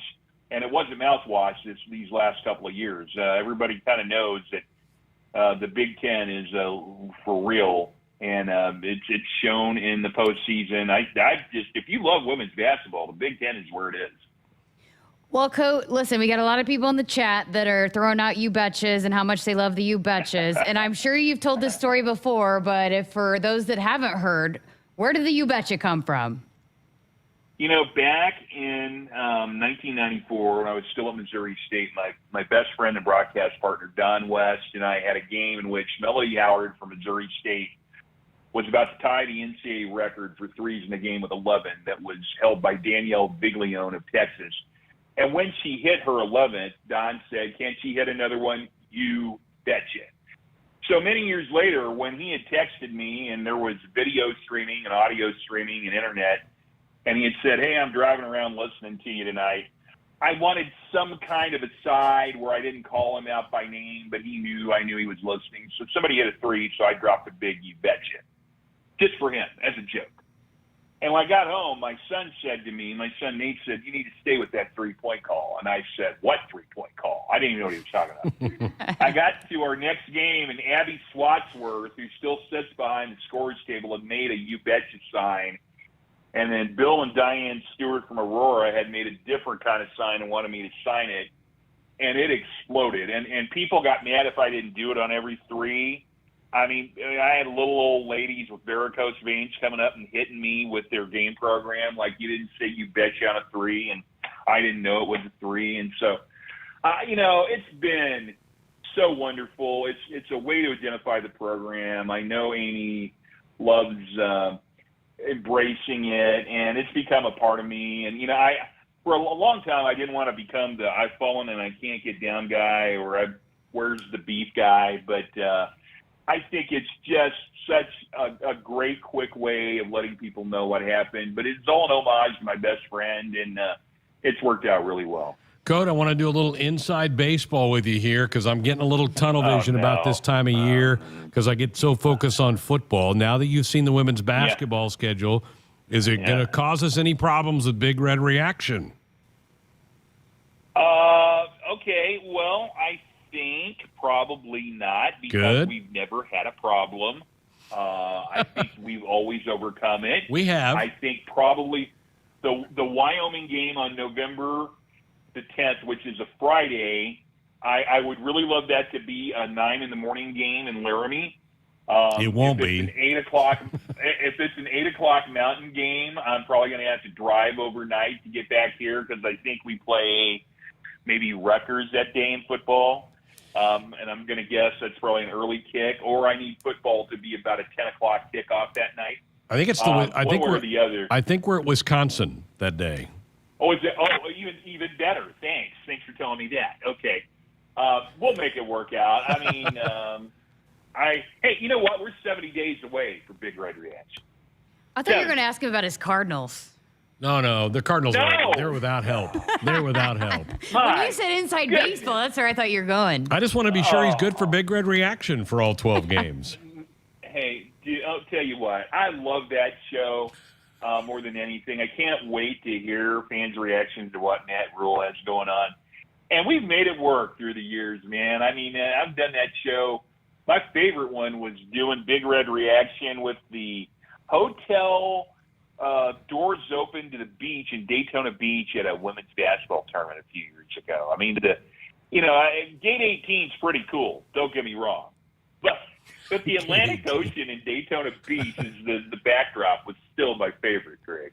And it wasn't mouthwash these last couple of years. Everybody kind of knows that the Big Ten is for real. And it's shown in the postseason. If you love women's basketball, the Big Ten is where it is. Well, Coat, listen, we got a lot of people in the chat that are throwing out you betches and how much they love the you betches. And I'm sure you've told this story before, but if for those that haven't heard, where did the you betcha come from? You know, back in 1994, when I was still at Missouri State, my best friend and broadcast partner, Don West, and I had a game in which Melody Howard from Missouri State was about to tie the NCAA record for threes in the game with 11 that was held by Danielle Biglione of Texas. And when she hit her 11th, Don said, "Can't she hit another one? You betcha." So many years later, when he had texted me and there was video streaming and audio streaming and internet, and he had said, "Hey, I'm driving around listening to you tonight," I wanted some kind of aside where I didn't call him out by name, but I knew he was listening. So somebody hit a three, so I dropped a big "you betcha," just for him, as a joke. And when I got home, my son Nate said, "You need to stay with that three-point call." And I said, "What three-point call?" I didn't even know what he was talking about. I got to our next game, and Abby Swatsworth, who still sits behind the scores table, had made a "you betcha" sign. And then Bill and Diane Stewart from Aurora had made a different kind of sign and wanted me to sign it. And it exploded. And people got mad if I didn't do it on every three. I mean, I had little old ladies with varicose veins coming up and hitting me with their game program, like, "You didn't say you betcha on a three," and I didn't know it was a three. And so, it's been so wonderful. It's a way to identify the program. I know Amy loves embracing it, and it's become a part of me. And, for a long time, I didn't want to become the "I've fallen and I can't get down" guy, or "Where's the beef" guy, but I think it's just such a great, quick way of letting people know what happened. But it's all an homage to my best friend, and it's worked out really well. Coach, I want to do a little inside baseball with you here because I'm getting a little tunnel vision about this time of year because I get so focused on football. Now that you've seen the women's basketball schedule, is it going to cause us any problems with Big Red Reaction? Okay, well, I think probably not because we've never had a problem. I think we've always overcome it. We have. I think probably the Wyoming game on November the 10th, which is a Friday, I would really love that to be a 9 a.m. game in Laramie. It won't be. An 8 o'clock, if it's an 8 o'clock mountain game, I'm probably going to have to drive overnight to get back here because I think we play maybe Rutgers that day in football. And I'm going to guess that's probably an early kick, or I need football to be about a 10 o'clock kickoff that night. I think it's the other. I think we're at Wisconsin that day. Oh, is it? Oh, even better. Thanks for telling me that. Okay, we'll make it work out. I mean, hey, you know what? We're 70 days away from Big Red Reaction. I thought you were going to ask him about his Cardinals. No, the Cardinals they're without help. They're without help. When you said inside baseball, that's where I thought you were going. I just want to be sure he's good for Big Red Reaction for all 12 games. Hey, I'll tell you what. I love that show more than anything. I can't wait to hear fans' reactions to what Nat Rule has going on. And we've made it work through the years, man. I mean, I've done that show. My favorite one was doing Big Red Reaction with the hotel doors open to the beach in Daytona Beach at a women's basketball tournament a few years ago. I mean, Gate 18 is pretty cool. Don't get me wrong. But But the Atlantic Ocean and Daytona Beach is the backdrop was still my favorite, Greg.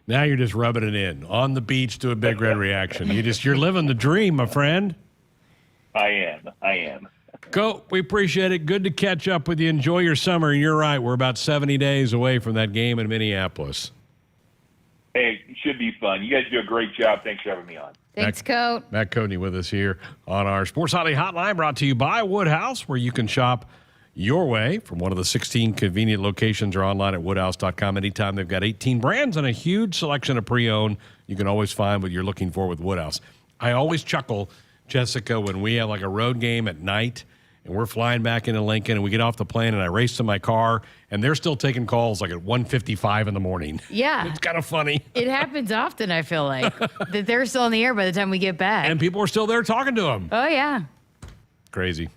Now you're just rubbing it in. On the beach to a Big Red reaction. You're living the dream, my friend. I am. Coat, we appreciate it. Good to catch up with you. Enjoy your summer. And you're right, we're about 70 days away from that game in Minneapolis. Hey, it should be fun. You guys do a great job. Thanks for having me on. Thanks, Coat. Matt Coatney with us here on our Sports Hotline Hotline, brought to you by Woodhouse, where you can shop your way from one of the 16 convenient locations or online at woodhouse.com anytime. They've got 18 brands and a huge selection of pre-owned you can always find what you're looking for with Woodhouse. I always chuckle, Jessica, when we have like a road game at night and we're flying back into Lincoln and we get off the plane and I race to my car and they're still taking calls like at 1:55 in the morning. Yeah. It's kind of funny. It happens often, I feel like, that they're still in the air by the time we get back. And people are still there talking to them. Oh, yeah. Crazy.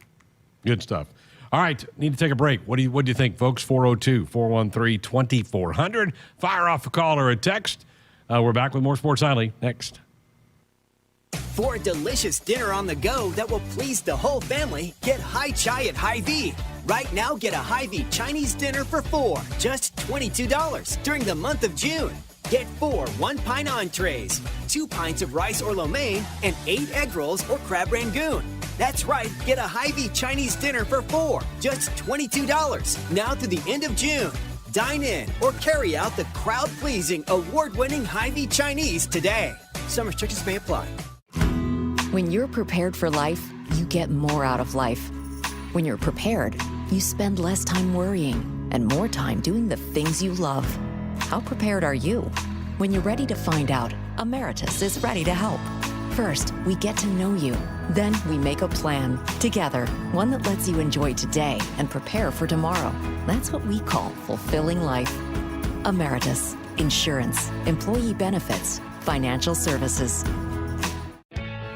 Good stuff. All right, need to take a break. What do you think, folks? 402-413-2400. Fire off a call or a text. We're back with more Sports Nightly next. For a delicious dinner on the go that will please the whole family, get Hai Chai at Hy-Vee. Right now, get a Hy-Vee Chinese dinner for 4, just $22 during the month of June. Get 4 one-pint entrees, 2 pints of rice or lo mein, and 8 egg rolls or crab rangoon. That's right, get a Hy-Vee Chinese dinner for 4, just $22, now through the end of June. Dine in or carry out the crowd-pleasing, award-winning Hy-Vee Chinese today. Some restrictions may apply. When you're prepared for life, you get more out of life. When you're prepared, you spend less time worrying and more time doing the things you love. How prepared are you? When you're ready to find out, Emeritus is ready to help. First, we get to know you. Then we make a plan together, one that lets you enjoy today and prepare for tomorrow. That's what we call fulfilling life. Emeritus, insurance, employee benefits, financial services.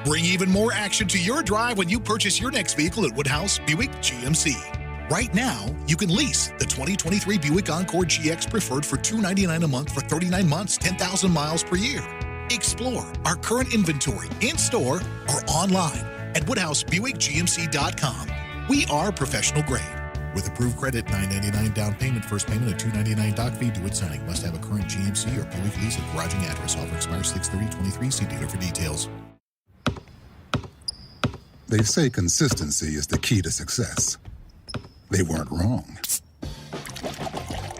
Bring even more action to your drive when you purchase your next vehicle at Woodhouse Buick GMC. Right now, you can lease the 2023 Buick Encore GX Preferred for $299 a month for 39 months, 10,000 miles per year. Explore our current inventory in-store or online at WoodhouseBuickGMC.com. We are professional grade. With approved credit, $999 down payment, first payment at $299 doc fee, due at signing. Must have a current GMC or Buick lease at garaging address. Offer expires 6/30/23. See dealer for details. They say consistency is the key to success. They weren't wrong.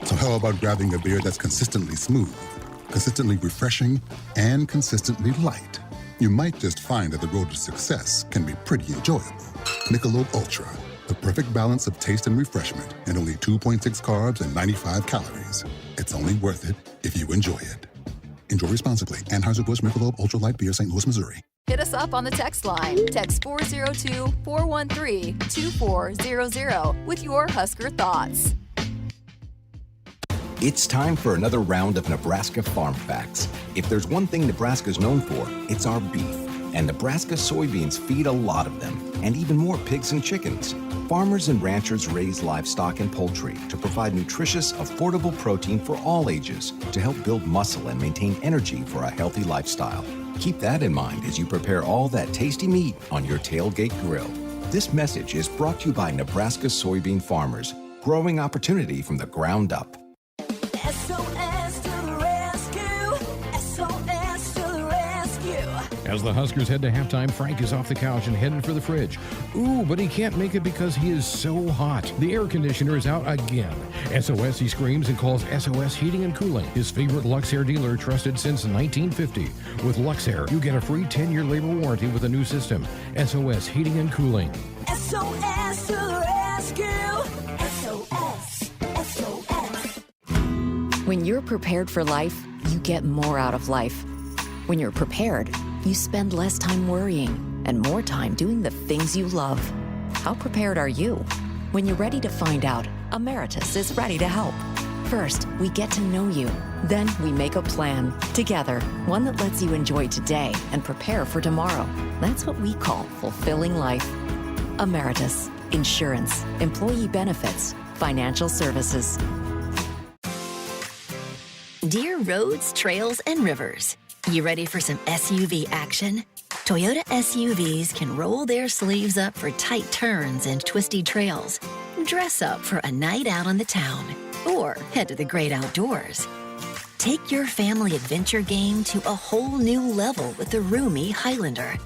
So how about grabbing a beer that's consistently smooth, consistently refreshing, and consistently light? You might just find that the road to success can be pretty enjoyable. Michelob Ultra, the perfect balance of taste and refreshment, and only 2.6 carbs and 95 calories. It's only worth it if you enjoy it. Enjoy responsibly. Anheuser-Busch Michelob Ultra Light Beer, St. Louis, Missouri. Hit us up on the text line. Text 402-413-2400 with your Husker thoughts. It's time for another round of Nebraska Farm Facts. If there's one thing Nebraska's known for, it's our beef. And Nebraska soybeans feed a lot of them, and even more pigs and chickens. Farmers and ranchers raise livestock and poultry to provide nutritious, affordable protein for all ages to help build muscle and maintain energy for a healthy lifestyle. Keep that in mind as you prepare all that tasty meat on your tailgate grill. This message is brought to you by Nebraska soybean farmers, growing opportunity from the ground up. SOS to the rescue! SOS to the rescue! As the Huskers head to halftime, Frank is off the couch and heading for the fridge. Ooh, but he can't make it because he is so hot. The air conditioner is out again. SOS, he screams and calls SOS Heating and Cooling, his favorite Luxair dealer trusted since 1950. With Luxair, you get a free 10-year labor warranty with a new system. SOS Heating and Cooling. SOS to the rescue! SOS! SOS! When you're prepared for life, you get more out of life. When you're prepared, you spend less time worrying and more time doing the things you love. How prepared are you? When you're ready to find out, Emeritus is ready to help. First, we get to know you. Then we make a plan together, one that lets you enjoy today and prepare for tomorrow. That's what we call fulfilling life. Emeritus, insurance, employee benefits, financial services. Dear roads, trails, and rivers, you ready for some SUV action? Toyota SUVs can roll their sleeves up for tight turns and twisty trails. dress up for a night out on the town or head to the great outdoors. Take your family adventure game to a whole new level with the roomy Highlander.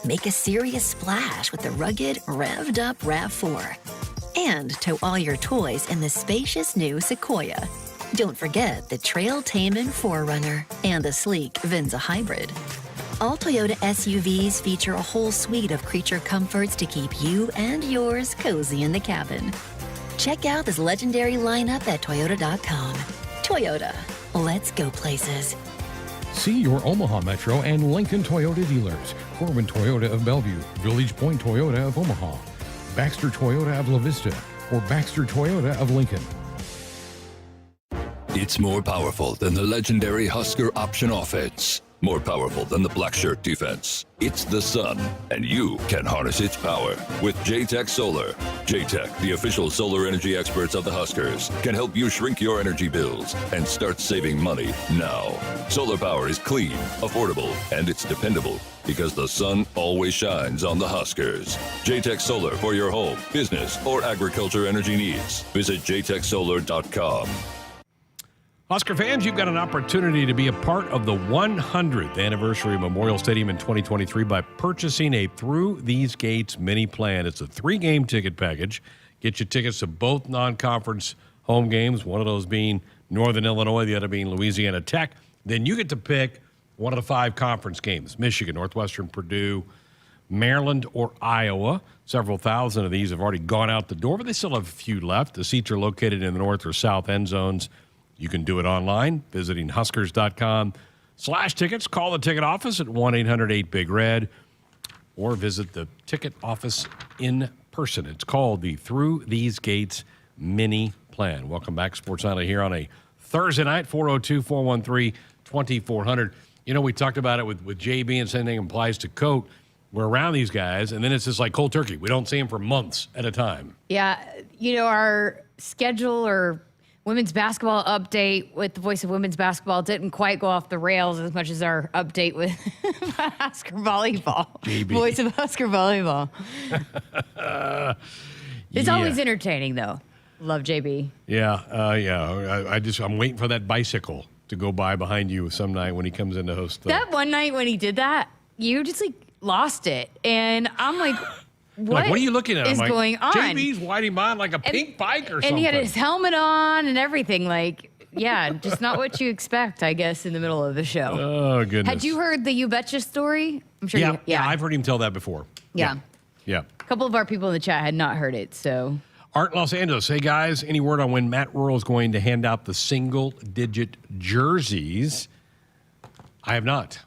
Make a serious splash with the rugged, revved-up RAV4. And tow all your toys in the spacious new Sequoia. Don't forget the Trail-Tamin 4Runner and the sleek Venza Hybrid. All Toyota SUVs feature a whole suite of creature comforts to keep you and yours cozy in the cabin. Check out this legendary lineup at Toyota.com. Toyota, let's go places. See your Omaha Metro and Lincoln Toyota dealers. Corbin Toyota of Bellevue, Village Point Toyota of Omaha, Baxter Toyota of La Vista, or Baxter Toyota of Lincoln. It's more powerful than the legendary Husker option offense. More powerful than the black shirt defense. It's the sun, and you can harness its power with JTech Solar. JTech, the official solar energy experts of the Huskers, can help you shrink your energy bills and start saving money now. Solar power is clean, affordable, and it's dependable because the sun always shines on the Huskers. JTech Solar for your home, business, or agriculture energy needs. Visit jtechsolar.com. Husker fans, you've got an opportunity to be a part of the 100th anniversary of Memorial Stadium in 2023 by purchasing a Through These Gates mini plan. It's a 3-game ticket package. Get you tickets to both non-conference home games, one of those being Northern Illinois, the other being Louisiana Tech. Then you get to pick one of the 5 conference games, Michigan, Northwestern, Purdue, Maryland, or Iowa. Several thousand of these have already gone out the door, but they still have a few left. The seats are located in the north or south end zones. You can do it online, visiting Huskers.com/tickets. Call the ticket office at 1-800-8-BIG-RED or visit the ticket office in person. It's called the Through These Gates Mini Plan. Welcome back, Sports Nightly, here on a Thursday night, 402-413-2400. You know, we talked about it with JB and same thing applies to Coat. We're around these guys, and then it's just like cold turkey. We don't see them for months at a time. Yeah, you know, our schedule or women's basketball update with the voice of women's basketball didn't quite go off the rails as much as our update with Husker volleyball. JB. Voice of Husker volleyball. It's always entertaining, though. Love JB. Yeah. I'm waiting for that bicycle to go by behind you some night when he comes in to host. That one night when he did that, you just like lost it, and I'm like. What are you looking at? Is going on? JB's riding by like a pink bike or something. And he had his helmet on and everything. Like, yeah, just not what you expect, I guess, in the middle of the show. Oh, goodness. Had you heard the You Betcha story? I'm sure Yeah, I've heard him tell that before. Yeah. A couple of our people in the chat had not heard it, so. Art in Los Angeles. Hey, guys, any word on when Matt Rule is going to hand out the single-digit jerseys? I have not.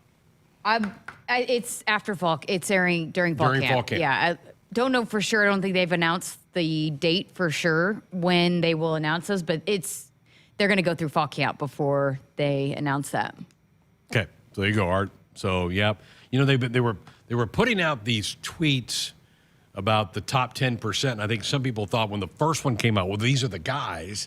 It's after fall. It's airing during fall camp. Yeah, I don't know for sure. I don't think they've announced the date for sure when they will announce those, but they're going to go through fall camp before they announce that. Okay, so there you go, Art. So, yeah, you know, they were putting out these tweets about the top 10%. I think some people thought when the first one came out, well, these are the guys.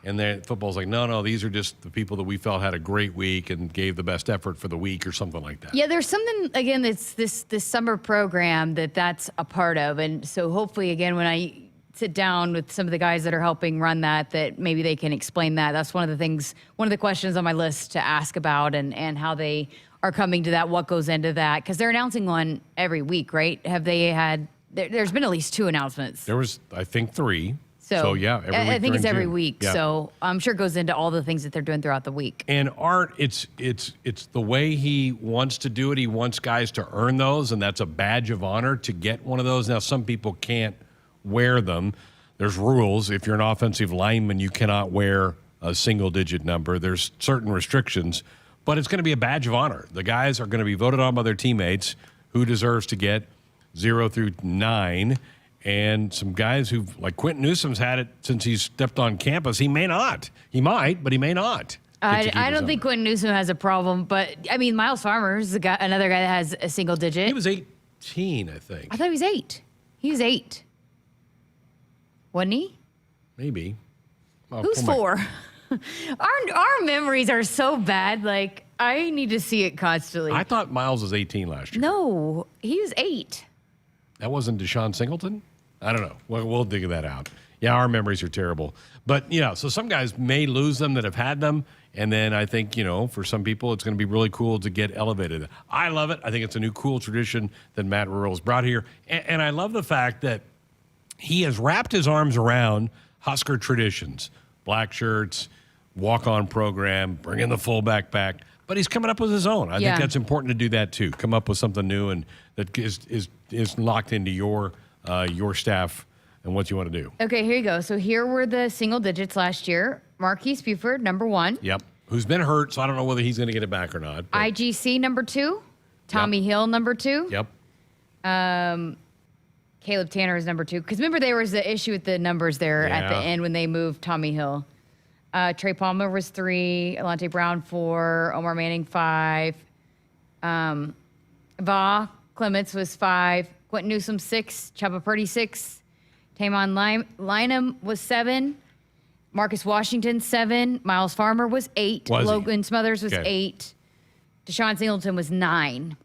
And then football's like, no, these are just the people that we felt had a great week and gave the best effort for the week or something like that. Yeah, there's something, again, that's this summer program that's a part of. And so hopefully, again, when I sit down with some of the guys that are helping run that maybe they can explain that. That's one of the questions on my list to ask about and how they are coming to that, what goes into that. Because they're announcing one every week, right? Have they had, there's been at least 2 announcement. There was, I think, 3. So yeah, every week I think it's every June. week. Yeah. So I'm sure it goes into all the things that they're doing throughout the week. And Art, it's the way he wants to do it. He wants guys to earn those, and that's a badge of honor to get one of those. Now, some people can't wear them. There's rules. If you're an offensive lineman, you cannot wear a single-digit number. There's certain restrictions, but it's going to be a badge of honor. The guys are going to be voted on by their teammates who deserves to get 0 through 9. And some guys who, like Quentin Newsom's had it since he's stepped on campus. He may not. He might, but he may not. I don't think Quentin Newsom has a problem, but I mean, Miles Farmer is another guy that has a single digit. He was 18, I think. I thought he was 8. He was 8. Wasn't he? Maybe. Who's 4? Our memories are so bad. Like, I need to see it constantly. I thought Miles was 18 last year. No, he was 8. That wasn't Deshaun Singleton? I don't know. We'll dig that out. Yeah, our memories are terrible. But, so some guys may lose them that have had them. And then I think, for some people, it's going to be really cool to get elevated. I love it. I think it's a new cool tradition that Matt Ruhrl's brought here. And I love the fact that he has wrapped his arms around Husker traditions, black shirts, walk-on program, bringing the fullback back. But he's coming up with his own. I think that's important to do that, too. Come up with something new and that is locked into your staff and what you want to do. Okay, here you go. So here were the single digits last year. Marquise Buford, number 1. Yep. Who's been hurt, so I don't know whether he's going to get it back or not. But. IGC, number 2. Tommy Hill, number 2. Yep. Caleb Tanner is number 2. Because remember, there was the issue with the numbers there at the end when they moved Tommy Hill. Trey Palmer was 3. Alante Brown, 4. Omar Manning, 5. Va Clements was 5. Quentin Newsom, 6. Chubba Purdy, 6. Tamon Lynham was 7. Marcus Washington, 7. Miles Farmer was 8. Logan Smothers was 8. Deshaun Singleton was 9.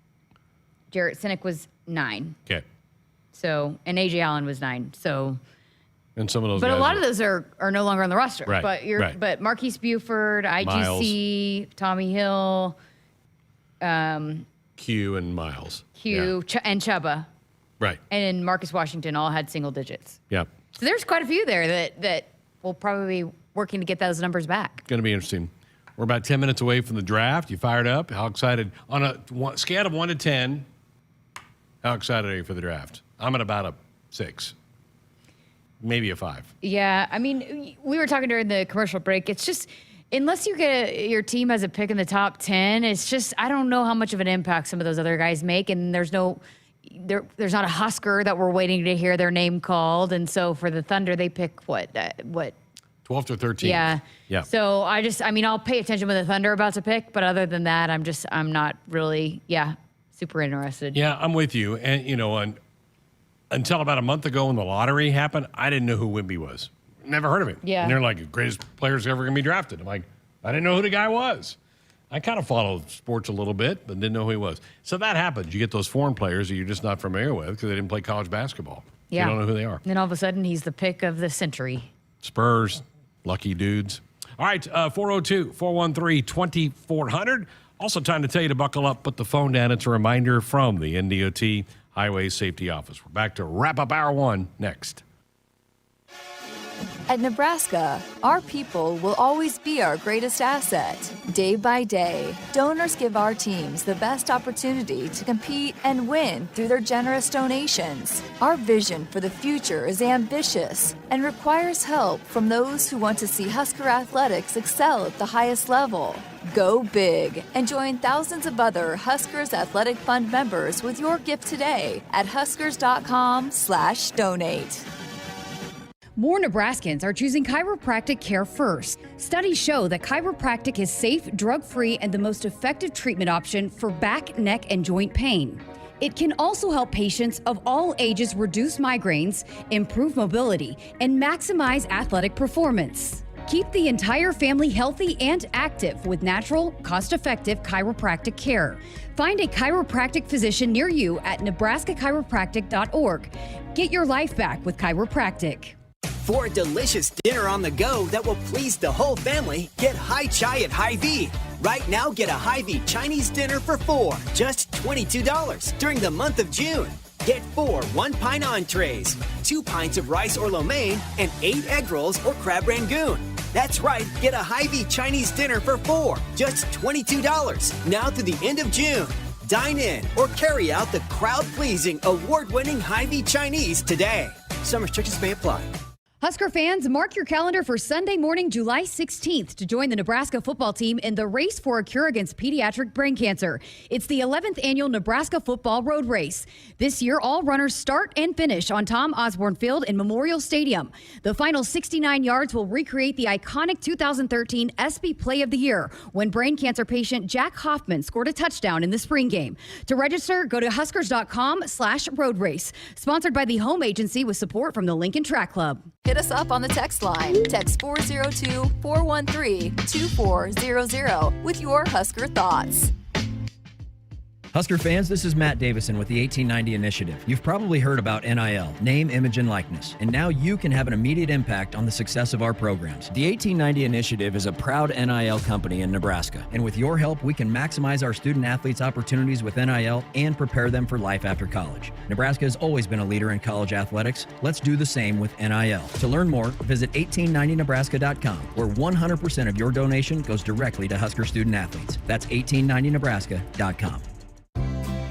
Jarrett Sinek was 9. Okay. So, and AJ Allen was 9. So, and some of those but guys a lot of those are no longer on the roster. Right. But Marquise Buford, IGC, Miles. Tommy Hill, Q and Miles. And Chubba. Right. And Marcus Washington all had single digits. Yep. So there's quite a few there that will probably be working to get those numbers back. Going to be interesting. We're about 10 minutes away from the draft. You fired up? How excited? On a scale of 1 to 10, how excited are you for the draft? I'm at about a 6. Maybe a 5. Yeah. I mean, we were talking during the commercial break. It's just, unless your team has a pick in the top 10, it's just, I don't know how much of an impact some of those other guys make. And there's not a Husker that we're waiting to hear their name called. And so for the Thunder, they pick what? 12th or 13th. Yeah. So I'll pay attention when the Thunder are about to pick. But other than that, I'm not really, super interested. Yeah, I'm with you. And, until about a month ago when the lottery happened, I didn't know who Wimby was. Never heard of him. Yeah. And they're like, the greatest players ever going to be drafted. I'm like, I didn't know who the guy was. I kind of followed sports a little bit, but didn't know who he was. So that happens. You get those foreign players that you're just not familiar with because they didn't play college basketball. Yeah. You don't know who they are. And then all of a sudden, he's the pick of the century. Spurs, lucky dudes. All right, 402-413-2400. Also time to tell you to buckle up, put the phone down. It's a reminder from the NDOT Highway Safety Office. We're back to wrap up hour 1 next. At Nebraska, our people will always be our greatest asset. Day by day, donors give our teams the best opportunity to compete and win through their generous donations. Our vision for the future is ambitious and requires help from those who want to see Husker athletics excel at the highest level. Go big and join thousands of other Huskers Athletic Fund members with your gift today at huskers.com/donate. More Nebraskans are choosing chiropractic care first. Studies show that chiropractic is safe, drug-free, and the most effective treatment option for back, neck, and joint pain. It can also help patients of all ages reduce migraines, improve mobility, and maximize athletic performance. Keep the entire family healthy and active with natural, cost-effective chiropractic care. Find a chiropractic physician near you at nebraska-chiropractic.org. Get your life back with chiropractic. For a delicious dinner on the go that will please the whole family, get Hai Chai at Hy-Vee. Right now, get a Hy-Vee Chinese dinner for 4, just $22 during the month of June. Get 4 one-pint entrees, 2 pints of rice or lo mein, and 8 egg rolls or crab rangoon. That's right, get a Hy-Vee Chinese dinner for 4, just $22, now through the end of June. Dine in or carry out the crowd-pleasing, award-winning Hy-Vee Chinese today. Some restrictions may apply. Husker fans, mark your calendar for Sunday morning, July 16th to join the Nebraska football team in the race for a cure against pediatric brain cancer. It's the 11th annual Nebraska Football Road Race. This year, all runners start and finish on Tom Osborne Field in Memorial Stadium. The final 69 yards will recreate the iconic 2013 ESPY Play of the Year when brain cancer patient Jack Hoffman scored a touchdown in the spring game. To register, go to huskers.com/road race. Sponsored by the Home Agency with support from the Lincoln Track Club. Hit us up on the text line. Text 402-413-2400 with your Husker thoughts. Husker fans, this is Matt Davison with the 1890 Initiative. You've probably heard about NIL, name, image, and likeness, and now you can have an immediate impact on the success of our programs. The 1890 Initiative is a proud NIL company in Nebraska, and with your help, we can maximize our student athletes' opportunities with NIL and prepare them for life after college. Nebraska has always been a leader in college athletics. Let's do the same with NIL. To learn more, visit 1890nebraska.com, where 100% of your donation goes directly to Husker student athletes. That's 1890nebraska.com.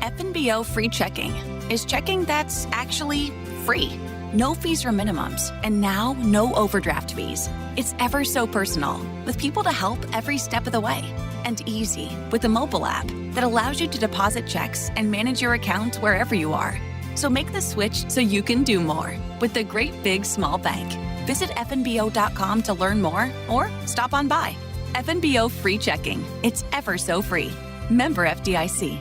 FNBO free checking is checking that's actually free. No fees or minimums, and now no overdraft fees. It's ever so personal, with people to help every step of the way. And easy, with a mobile app that allows you to deposit checks and manage your account wherever you are. So make the switch so you can do more with the Great Big Small Bank. Visit FNBO.com to learn more or stop on by. FNBO free checking. It's ever so free. Member FDIC.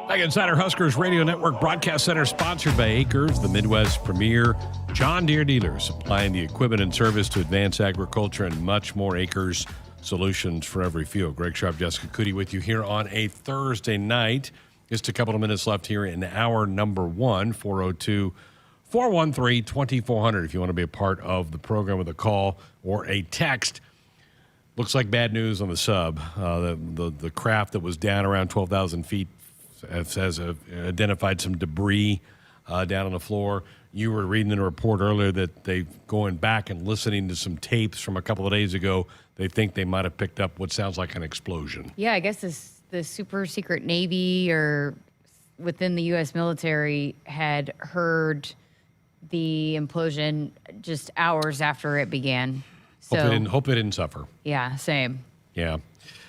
Back inside our Huskers Radio Network Broadcast Center, sponsored by Acres, the Midwest premier John Deere dealer, supplying the equipment and service to advance agriculture and much more. Acres, solutions for every field. Greg Sharpe, Jessica Coody with you here on a Thursday night. Just a couple of minutes left here in hour number one, 402-413-2400 if you want to be a part of the program with a call or a text. Looks like bad news on the sub. The craft that was down around 12,000 feet has identified some debris down on the floor. You were reading in a report earlier that they've going back and listening to some tapes from a couple of days ago. They think they might have picked up what sounds like an explosion. Yeah, I guess the super secret Navy or within the U.S. military had heard the implosion just hours after it began. So Hope it didn't suffer. Yeah, same. Yeah.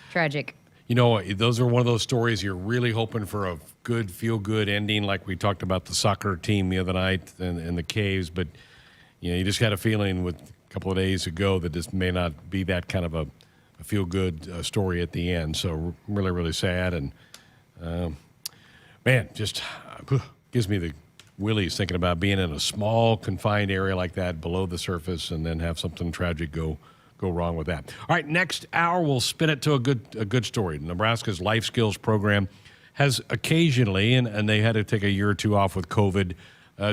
Tragic. You know, those are one of those stories you're really hoping for a good, feel-good ending, like we talked about the soccer team the other night in the caves. But, you know, you just had a feeling with a couple of days ago that this may not be that kind of a feel-good story at the end. So really, really sad. And, man, just gives me the willies thinking about being in a small, confined area like that below the surface and then have something tragic go wrong with that. All right, next hour we'll spin it to a good story. Nebraska's life skills program has occasionally, and they had to take a year or two off with COVID,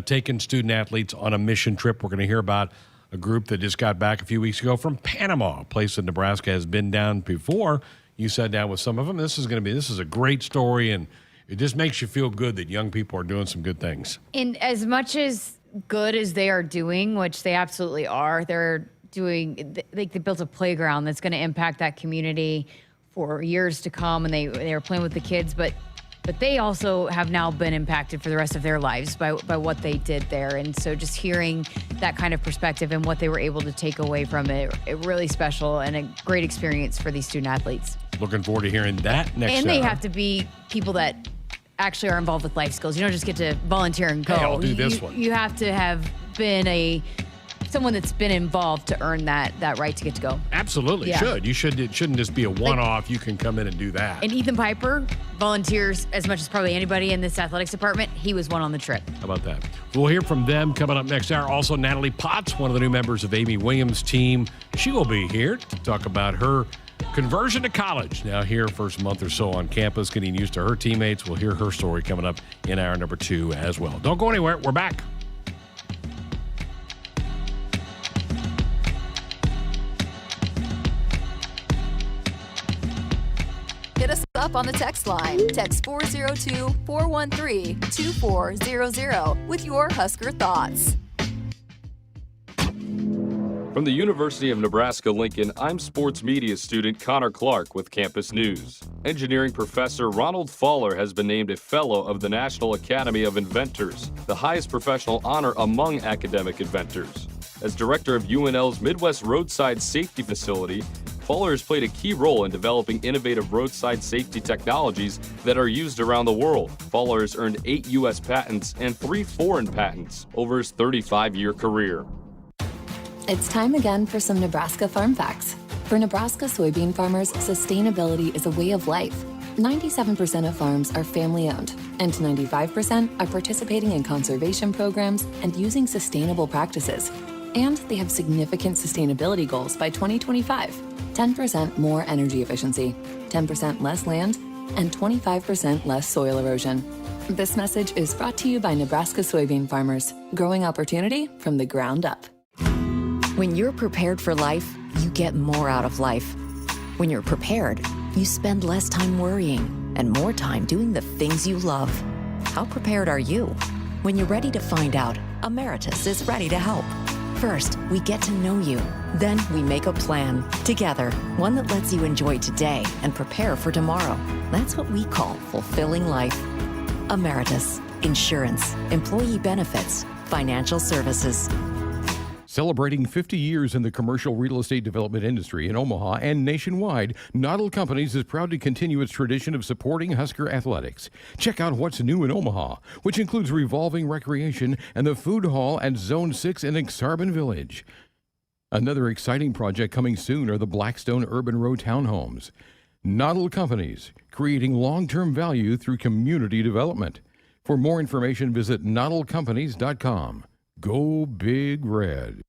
taken student athletes on a mission trip. We're going to hear about a group that just got back a few weeks ago from Panama, a place that Nebraska has been down before. You sat down with some of them. This is a great story, and it just makes you feel good that young people are doing some good things. And as much as good as they are doing, which they absolutely are, they built a playground that's going to impact that community for years to come, and they were playing with the kids, but they also have now been impacted for the rest of their lives by what they did there. And so just hearing that kind of perspective and what they were able to take away from it really special and a great experience for these student athletes. Looking forward to hearing that next And they hour. have to be people that actually are involved with life skills. You don't just get to volunteer and go. Hey, I'll do this one. You have to have been someone that's been involved to earn that right to get to go. Absolutely. Yeah. It shouldn't just be a one-off. You can come in and do that. And Ethan Piper volunteers as much as probably anybody in this athletics department. He was one on the trip. How about that? We'll hear from them coming up next hour. Also, Natalie Potts, one of the new members of Amy Williams' team. She will be here to talk about her conversion to college. Now here, first month or so on campus, getting used to her teammates. We'll hear her story coming up in hour number 2 as well. Don't go anywhere. We're back. Hit us up on the text line. Text 402-413-2400 with your Husker thoughts. From the University of Nebraska-Lincoln, I'm sports media student Connor Clark with Campus News. Engineering professor Ronald Faller has been named a Fellow of the National Academy of Inventors, the highest professional honor among academic inventors. As director of UNL's Midwest Roadside Safety Facility, Faller has played a key role in developing innovative roadside safety technologies that are used around the world. Faller has earned 8 U.S. patents and 3 foreign patents over his 35-year career. It's time again for some Nebraska farm facts. For Nebraska soybean farmers, sustainability is a way of life. 97% of farms are family-owned, and 95% are participating in conservation programs and using sustainable practices. And they have significant sustainability goals by 2025. 10% more energy efficiency, 10% less land, and 25% less soil erosion. This message is brought to you by Nebraska soybean farmers, growing opportunity from the ground up. When you're prepared for life, you get more out of life. When you're prepared, you spend less time worrying and more time doing the things you love. How prepared are you? When you're ready to find out, Emeritus is ready to help. First, we get to know you. Then we make a plan together, one that lets you enjoy today and prepare for tomorrow. That's what we call fulfilling life. Emeritus, insurance, employee benefits, financial services. Celebrating 50 years in the commercial real estate development industry in Omaha and nationwide, Natalie Companies is proud to continue its tradition of supporting Husker athletics. Check out what's new in Omaha, which includes revolving recreation and the food hall at Zone 6 in Exarban Village. Another exciting project coming soon are the Blackstone Urban Row townhomes. Natalie Companies, creating long-term value through community development. For more information, visit nataliecompanies.com. Go Big Red.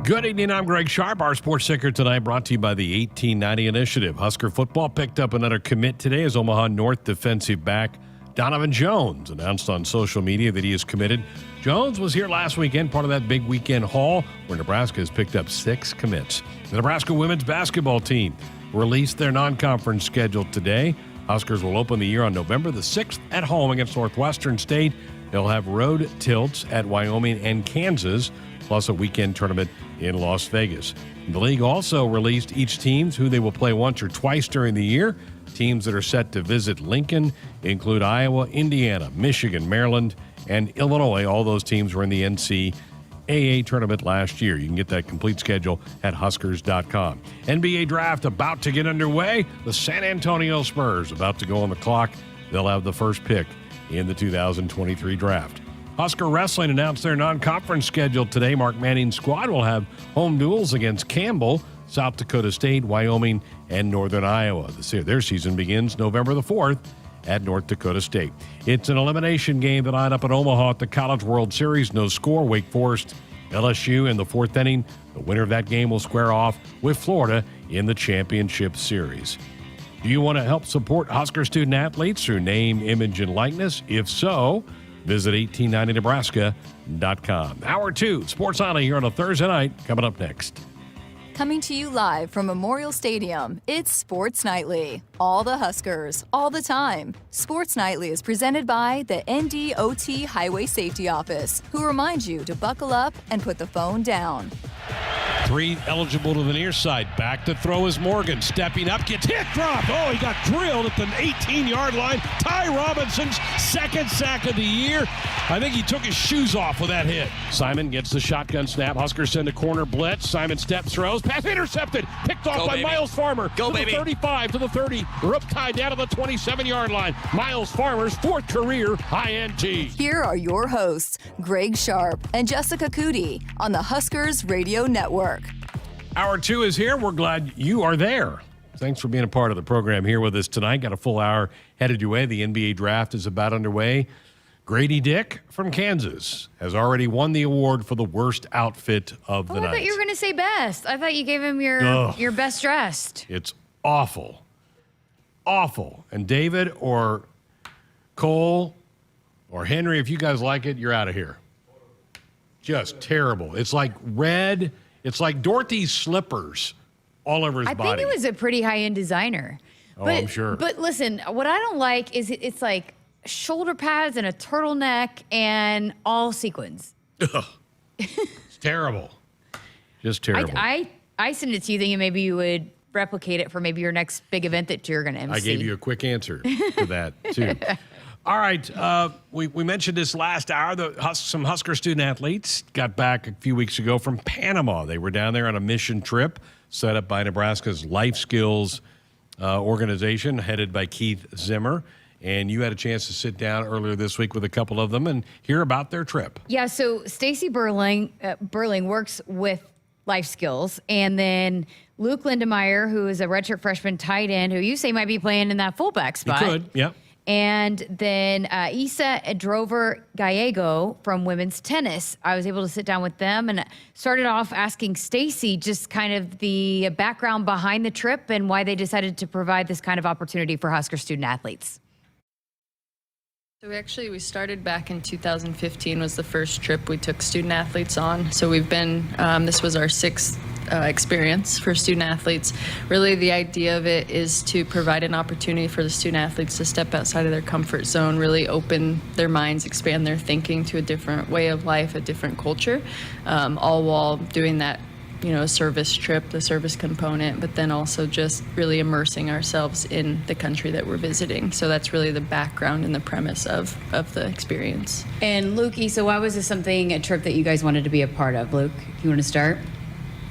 Good evening, I'm Greg Sharpe. Our sports ticker tonight brought to you by the 1890 Initiative. Husker football picked up another commit today as Omaha North defensive back Donovan Jones announced on social media that he is committed. Jones was here last weekend, part of that big weekend haul where Nebraska has picked up 6 commits. The Nebraska women's basketball team released their non-conference schedule today. Huskers will open the year on November the 6th at home against Northwestern State. They'll have road tilts at Wyoming and Kansas, plus a weekend tournament in Las Vegas. The league also released each teams who they will play once or twice during the year. Teams that are set to visit Lincoln include Iowa, Indiana, Michigan, Maryland, and Illinois. All those teams were in the NCAA tournament last year. You can get that complete schedule at Huskers.com. NBA draft about to get underway. The San Antonio Spurs about to go on the clock. They'll have the first pick in the 2023 draft. Husker Wrestling announced their non-conference schedule today. Mark Manning's squad will have home duels against Campbell, South Dakota State, Wyoming, and Northern Iowa. Their season begins November the 4th at North Dakota State. It's an elimination game that lined up at Omaha at the College World Series. No score. Wake Forest, LSU in the 4th inning. The winner of that game will square off with Florida in the championship series. Do you want to help support Husker student athletes through name, image, and likeness? If so, visit 1890nebraska.com. Hour 2, Sports Alley here on a Thursday night, coming up next. Coming to you live from Memorial Stadium, it's Sports Nightly. All the Huskers, all the time. Sports Nightly is presented by the NDOT Highway Safety Office, who reminds you to buckle up and put the phone down. 3 eligible to the near side. Back to throw is Morgan. Stepping up, gets hit, dropped. Oh, he got drilled at the 18-yard line. Ty Robinson's second sack of the year. I think he took his shoes off with that hit. Simon gets the shotgun snap. Huskers send a corner blitz. Simon steps, throws. Pass intercepted. Picked off by Miles Farmer. Go, to baby. The 35, to the 30. We're up tied down to the 27-yard line. Miles Farmer's 4th career INT. Here are your hosts, Greg Sharpe and Jessica Coody on the Huskers Radio Network. Hour 2 is here. We're glad you are there. Thanks for being a part of the program here with us tonight. Got a full hour headed your way. The NBA draft is about underway. Grady Dick from Kansas has already won the award for the worst outfit of the night. I thought you were going to say best. I thought you gave him your best dressed. It's awful. Awful. And David or Cole or Henry, if you guys like it, you're out of here. Just terrible. It's like red. It's like Dorothy's slippers all over his body. I think it was a pretty high-end designer. Oh, I'm sure. But listen, what I don't like is it's like shoulder pads and a turtleneck and all sequins. Ugh. It's terrible. Just terrible. I sent it to you thinking maybe you would replicate it for maybe your next big event that you're going to MC. I gave you a quick answer to that, too. All right. We mentioned this last hour. Some Husker student athletes got back a few weeks ago from Panama. They were down there on a mission trip set up by Nebraska's Life Skills organization headed by Keith Zimmer. And you had a chance to sit down earlier this week with a couple of them and hear about their trip. Yeah, so Stacy Burling works with Life Skills. And then Luke Lindemeyer, who is a redshirt freshman tight end, who you say might be playing in that fullback spot. He could, yeah. And then Isa Drover Gallego from women's tennis. I was able to sit down with them and started off asking Stacy just kind of the background behind the trip and why they decided to provide this kind of opportunity for Husker student athletes. So we started back in 2015 was the first trip we took student athletes on. So we've been, this was our 6th experience for student athletes. Really the idea of it is to provide an opportunity for the student athletes to step outside of their comfort zone, really open their minds, expand their thinking to a different way of life, a different culture, all while doing that, a service trip, the service component, but then also just really immersing ourselves in the country that we're visiting. So that's really the background and the premise of the experience. And Luke, so why was this a trip that you guys wanted to be a part of? Luke, you want to start?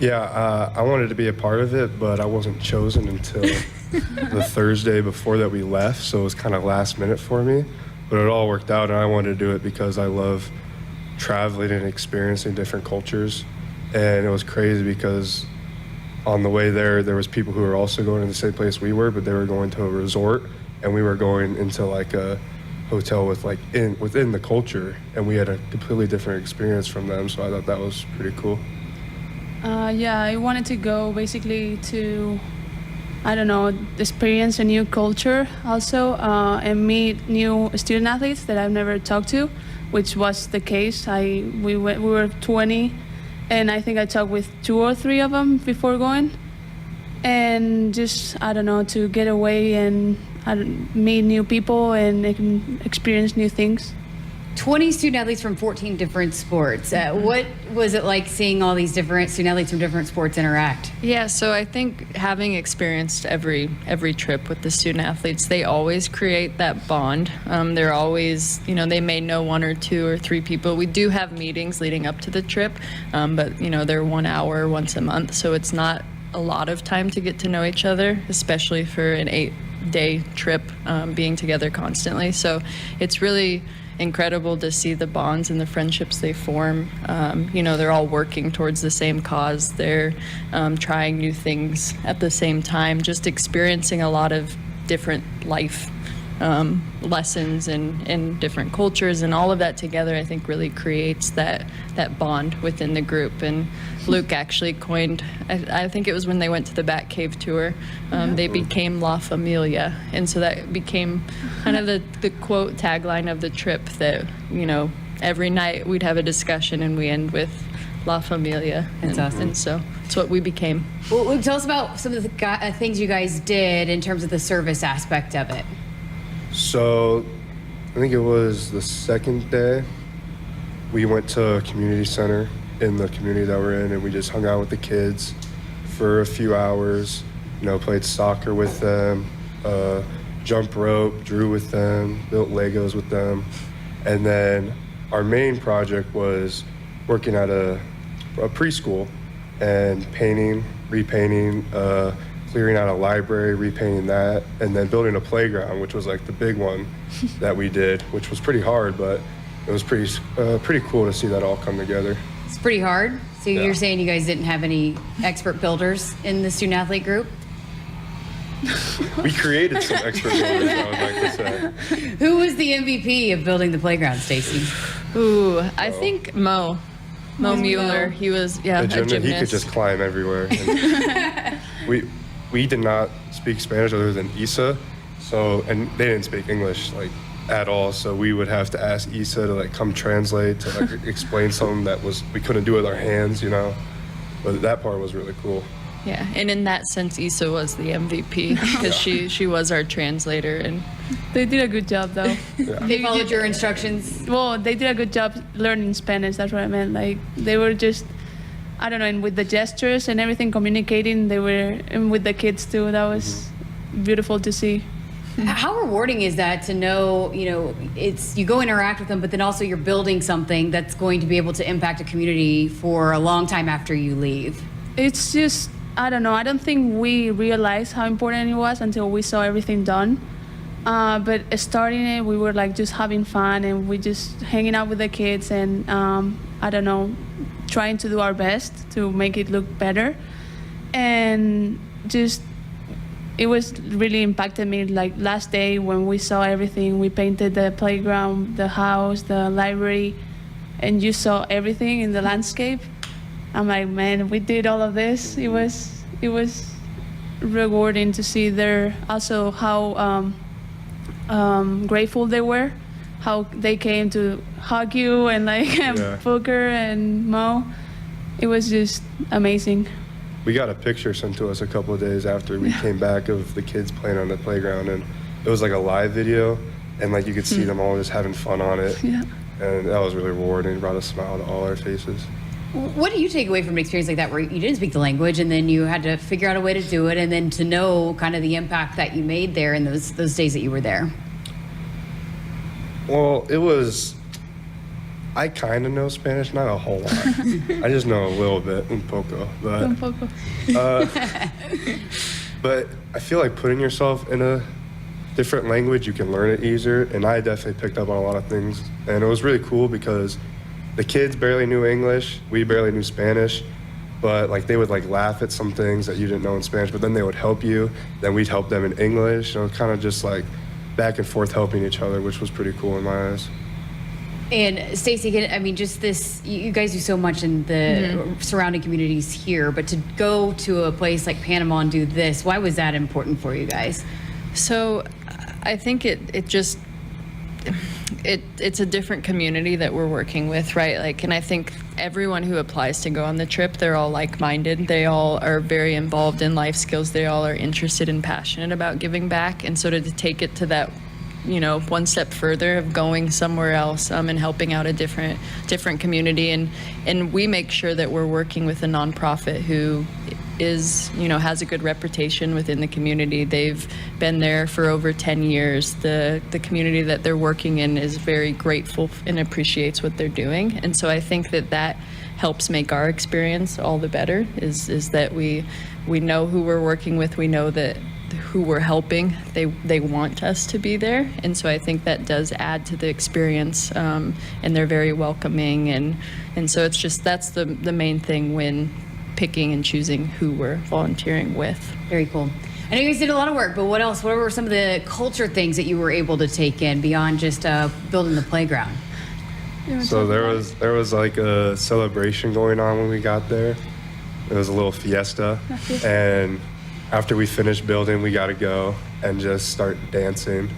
Yeah, I wanted to be a part of it, but I wasn't chosen until the Thursday before that we left, so it was kind of last minute for me. But it all worked out, and I wanted to do it because I love traveling and experiencing different cultures. And it was crazy because on the way there was people who were also going to the same place we were, but they were going to a resort, and we were going into like a hotel with within the culture, and we had a completely different experience from them. So I thought that was pretty cool. Yeah, I wanted to go basically to, I don't know, experience a new culture also, and meet new student athletes that I've never talked to, which was the case. We were 20, and I think I talked with 2 or 3 of them before going, and just, I don't know, to get away and meet new people and experience new things. 20 student athletes from 14 different sports. What was it like seeing all these different student athletes from different sports interact? Yeah, so I think having experienced every trip with the student athletes, they always create that bond. They're always, they may know 1 or 2 or 3 people. We do have meetings leading up to the trip, but they're 1 hour once a month, so it's not a lot of time to get to know each other, especially for an 8-day trip, being together constantly. So it's really incredible to see the bonds and the friendships they form. They're all working towards the same cause. They're trying new things at the same time, just experiencing a lot of different life lessons and different cultures, and all of that together I think really creates that bond within the group. And Luke actually coined, I think it was when they went to the Batcave tour, they became La Familia, and so that became kind of the quote tagline of the trip, that every night we'd have a discussion and we end with La Familia. That's awesome. And so it's what we became. Well, tell us about some of the things you guys did in terms of the service aspect of it. So I think it was the second day, we went to a community center in the community that we're in, and we just hung out with the kids for a few hours, played soccer with them, jump rope, drew with them, built Legos with them. And then our main project was working at a preschool and painting, repainting, clearing out a library, repainting that, and then building a playground, which was like the big one that we did, which was pretty hard, but it was pretty cool to see that all come together. It's pretty hard. So Yeah. You're saying you guys didn't have any expert builders in the student athlete group? We created some expert builders, I would like to say. Who was the MVP of building the playground, Stacy? Ooh, I think Mo Mueller. He was, A gymnast. He could just climb everywhere. And we did not speak Spanish other than Isa, and they didn't speak English at all. So we would have to ask Isa to come translate, to explain something that we couldn't do with our hands, But that part was really cool. Yeah, and in that sense, Isa was the MVP because she was our translator, and They did a good job, though. They followed your instructions? Well, they did a good job learning Spanish. That's what I meant. They were just, I don't know, and with the gestures and everything, communicating, and with the kids too. That was beautiful to see. How rewarding is that to know, you go interact with them, but then also you're building something that's going to be able to impact a community for a long time after you leave? It's just, I don't know. I don't think we realized how important it was until we saw everything done. But starting it, we were just having fun, and we just hanging out with the kids, and I don't know, trying to do our best to make it look better. And just, it was really impacted me. Last day when we saw everything, we painted the playground, the house, the library, and you saw everything in the landscape. I'm like, man, we did all of this. It was rewarding to see also how grateful they were, how they came to hug you, and Booker and Mo. It was just amazing. We got a picture sent to us a couple of days after we came back of the kids playing on the playground, and it was a live video, and you could see them all just having fun on it. Yeah. And that was really rewarding. It brought a smile to all our faces. What do you take away from an experience like that, where you didn't speak the language and then you had to figure out a way to do it, and then to know kind of the impact that you made there in those days that you were there? Well, I kind of know Spanish, not a whole lot. I just know a little bit, un poco. But I feel like putting yourself in a different language, you can learn it easier, and I definitely picked up on a lot of things. And it was really cool because the kids barely knew English, we barely knew Spanish, but they would laugh at some things that you didn't know in Spanish, but then they would help you, then we'd help them in English, kind of just back and forth helping each other, which was pretty cool in my eyes. And Stacey, again, I mean, just this, you guys do so much in the surrounding communities here, but to go to a place like Panama and do this, why was that important for you guys? So I think it's a different community that we're working with, right? Like, and I think everyone who applies to go on the trip, they're all like-minded. They all are very involved in life skills. They all are interested and passionate about giving back. And so to take it to that, one step further of going somewhere else and helping out a different community. And we make sure that we're working with a nonprofit who is, has a good reputation within the community. They've been there for over 10 years. The community that they're working in is very grateful and appreciates what they're doing. And so I think that helps make our experience all the better, is that we know who we're working with. We know that who we're helping, they want us to be there. And so I think that does add to the experience, and they're very welcoming. And so it's just, that's the main thing when picking and choosing who we're volunteering with. Very cool. I know you guys did a lot of work, but what else? What were some of the culture things that you were able to take in beyond just building the playground? So there was like a celebration going on when we got there. It was a little fiesta, and after we finished building, we got to go and just start dancing.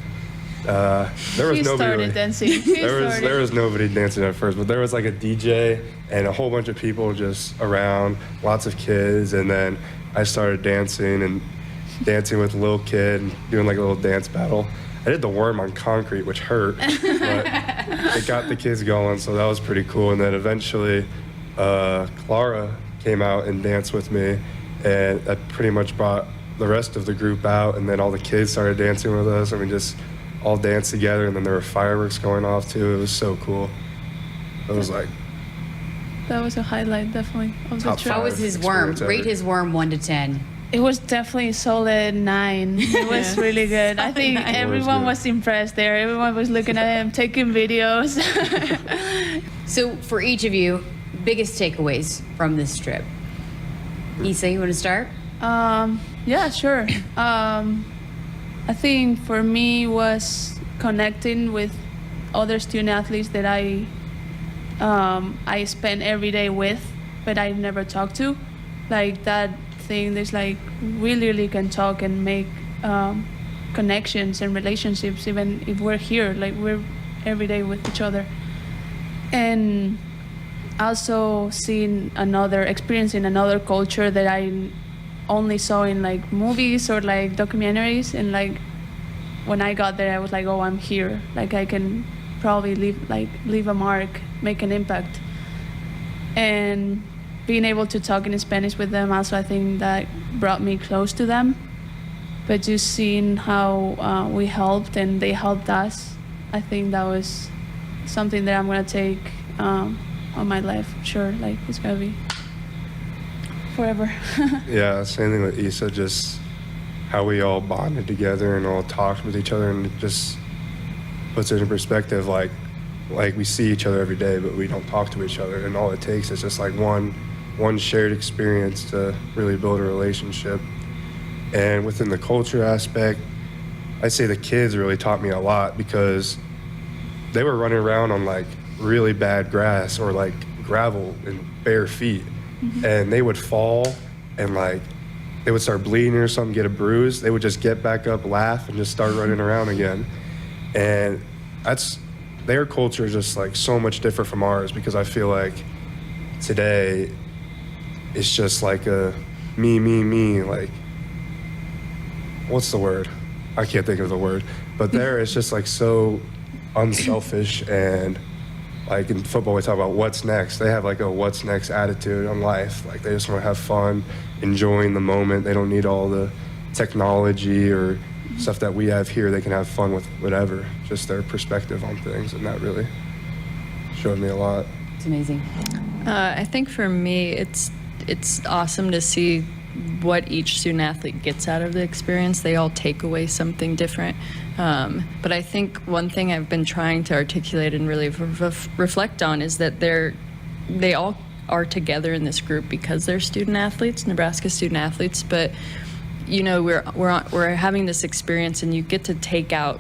There was nobody dancing. There was nobody dancing at first, but there was like a DJ and a whole bunch of people just around, lots of kids, and then I started dancing with a little kid and doing like a little dance battle. I did the worm on concrete, which hurt, but it got the kids going, so that was pretty cool. And then eventually, Clara came out and danced with me, and that pretty much brought the rest of the group out, and then all the kids started dancing with us, and we just all danced together, and then there were fireworks going off too. It was so cool. It was like... That was a highlight, definitely, of the trip. How was his worm? Rate his worm 1 to 10. It was definitely a solid 9. It was really good. I think everyone was impressed there. Everyone was looking at him, taking videos. So for each of you, biggest takeaways from this trip? Issa, you want to start? Yeah, sure. I think for me was connecting with other student athletes that I spend every day with, but I never talked to. Like that thing, there's like we really can talk and make connections and relationships, even if we're here. Like we're every day with each other. And also experiencing another culture that I only saw in like movies or like documentaries, and like when I got there I was like, oh, I'm here, like I can probably leave a mark, make an impact. And being able to talk in Spanish with them also, I think that brought me close to them. But just seeing how we helped and they helped us, I think that was something that I'm gonna take on my life, sure. Like it's gonna be forever. Yeah, same thing with Issa, just how we all bonded together and all talked with each other, and it just puts it in perspective, like we see each other every day, but we don't talk to each other, and all it takes is just like one shared experience to really build a relationship. And within the culture aspect, I'd say the kids really taught me a lot, because they were running around on like really bad grass or like gravel and bare feet, and they would fall and like they would start bleeding or something, get a bruise. They would just get back up, laugh, and just start running around again. And their culture is just like so much different from ours, because I feel like today it's just like a me, like, what's the word? I can't think of the word. But there it's just like so unselfish, and like in football we talk about what's next. They have like a what's next attitude on life. Like they just want to have fun, enjoying the moment. They don't need all the technology or stuff that we have here. They can have fun with whatever, just their perspective on things, and that really showed me a lot. It's amazing. I think for me, it's awesome to see what each student athlete gets out of the experience. They all take away something different. But I think one thing I've been trying to articulate and really reflect on is that they all are together in this group because they're student athletes, Nebraska student athletes, but we're having this experience, and you get to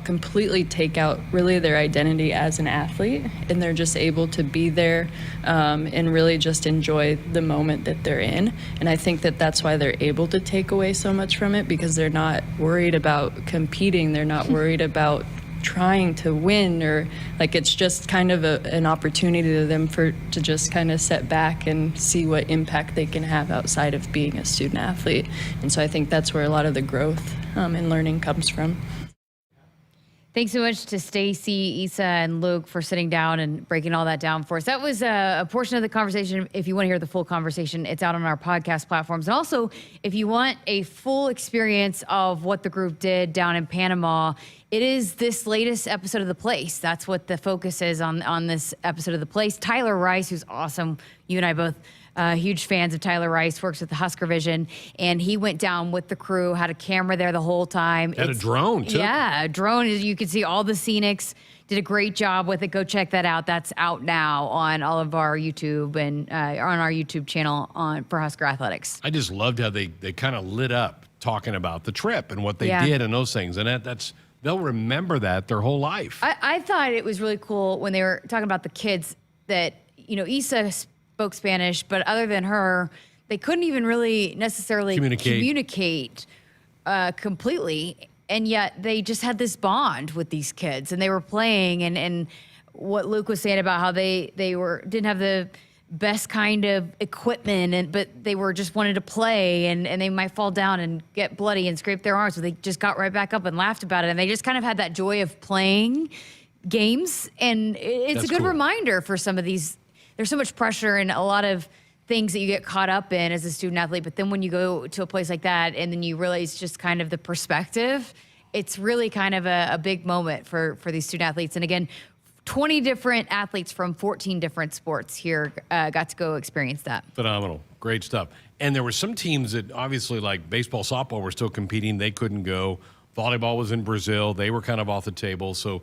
completely take out really their identity as an athlete, and they're just able to be there and really just enjoy the moment that they're in. And I think that that's why they're able to take away so much from it, because they're not worried about competing. They're not worried about trying to win, or like, it's just kind of an opportunity to them to just kind of set back and see what impact they can have outside of being a student athlete. And so I think that's where a lot of the growth and learning comes from. Thanks so much to Stacy, Issa, and Luke for sitting down and breaking all that down for us. That was a portion of the conversation. If you want to hear the full conversation, it's out on our podcast platforms. And also, if you want a full experience of what the group did down in Panama, it is this latest episode of The Place. That's what the focus is on this episode of The Place. Tyler Rice, who's awesome. You and I both huge fans of Tyler Rice, works with the Husker Vision, and he went down with the crew, had a camera there the whole time. Had a drone, too. Yeah, a drone. You could see all the scenics. Did a great job with it. Go check that out. That's out now on all of our YouTube and on our YouTube channel for Husker Athletics. I just loved how they kind of lit up talking about the trip and what they did and those things. And that's they'll remember that their whole life. I thought it was really cool when they were talking about the kids that, Issa spoke Spanish, but other than her, they couldn't even really necessarily communicate completely. And yet they just had this bond with these kids, and they were playing. And what Luke was saying about how they didn't have the best kind of equipment, but they were just wanted to play, and they might fall down and get bloody and scrape their arms, so they just got right back up and laughed about it. And they just kind of had that joy of playing games. And it's a good reminder for some of these. There's so much pressure and a lot of things that you get caught up in as a student athlete. But then when you go to a place like that and then you realize just kind of the perspective, it's really kind of a big moment for these student athletes. And again, 20 different athletes from 14 different sports here got to go experience that. Phenomenal. Great stuff. And there were some teams that obviously, like baseball, softball, were still competing. They couldn't go. Volleyball was in Brazil. They were kind of off the table. So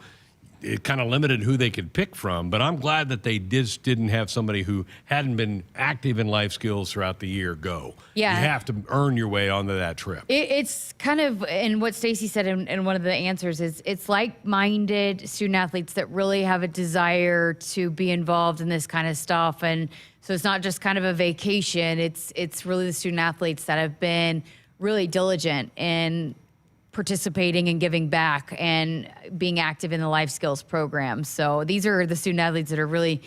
it kind of limited who they could pick from. But I'm glad that they didn't have somebody who hadn't been active in life skills throughout the year go. Yeah. You have to earn your way onto that trip. It's kind of, and what Stacy said in one of the answers is, it's like-minded student athletes that really have a desire to be involved in this kind of stuff. And so it's not just kind of a vacation. It's really the student athletes that have been really diligent in participating and giving back and being active in the life skills program. So these are the student athletes that are really,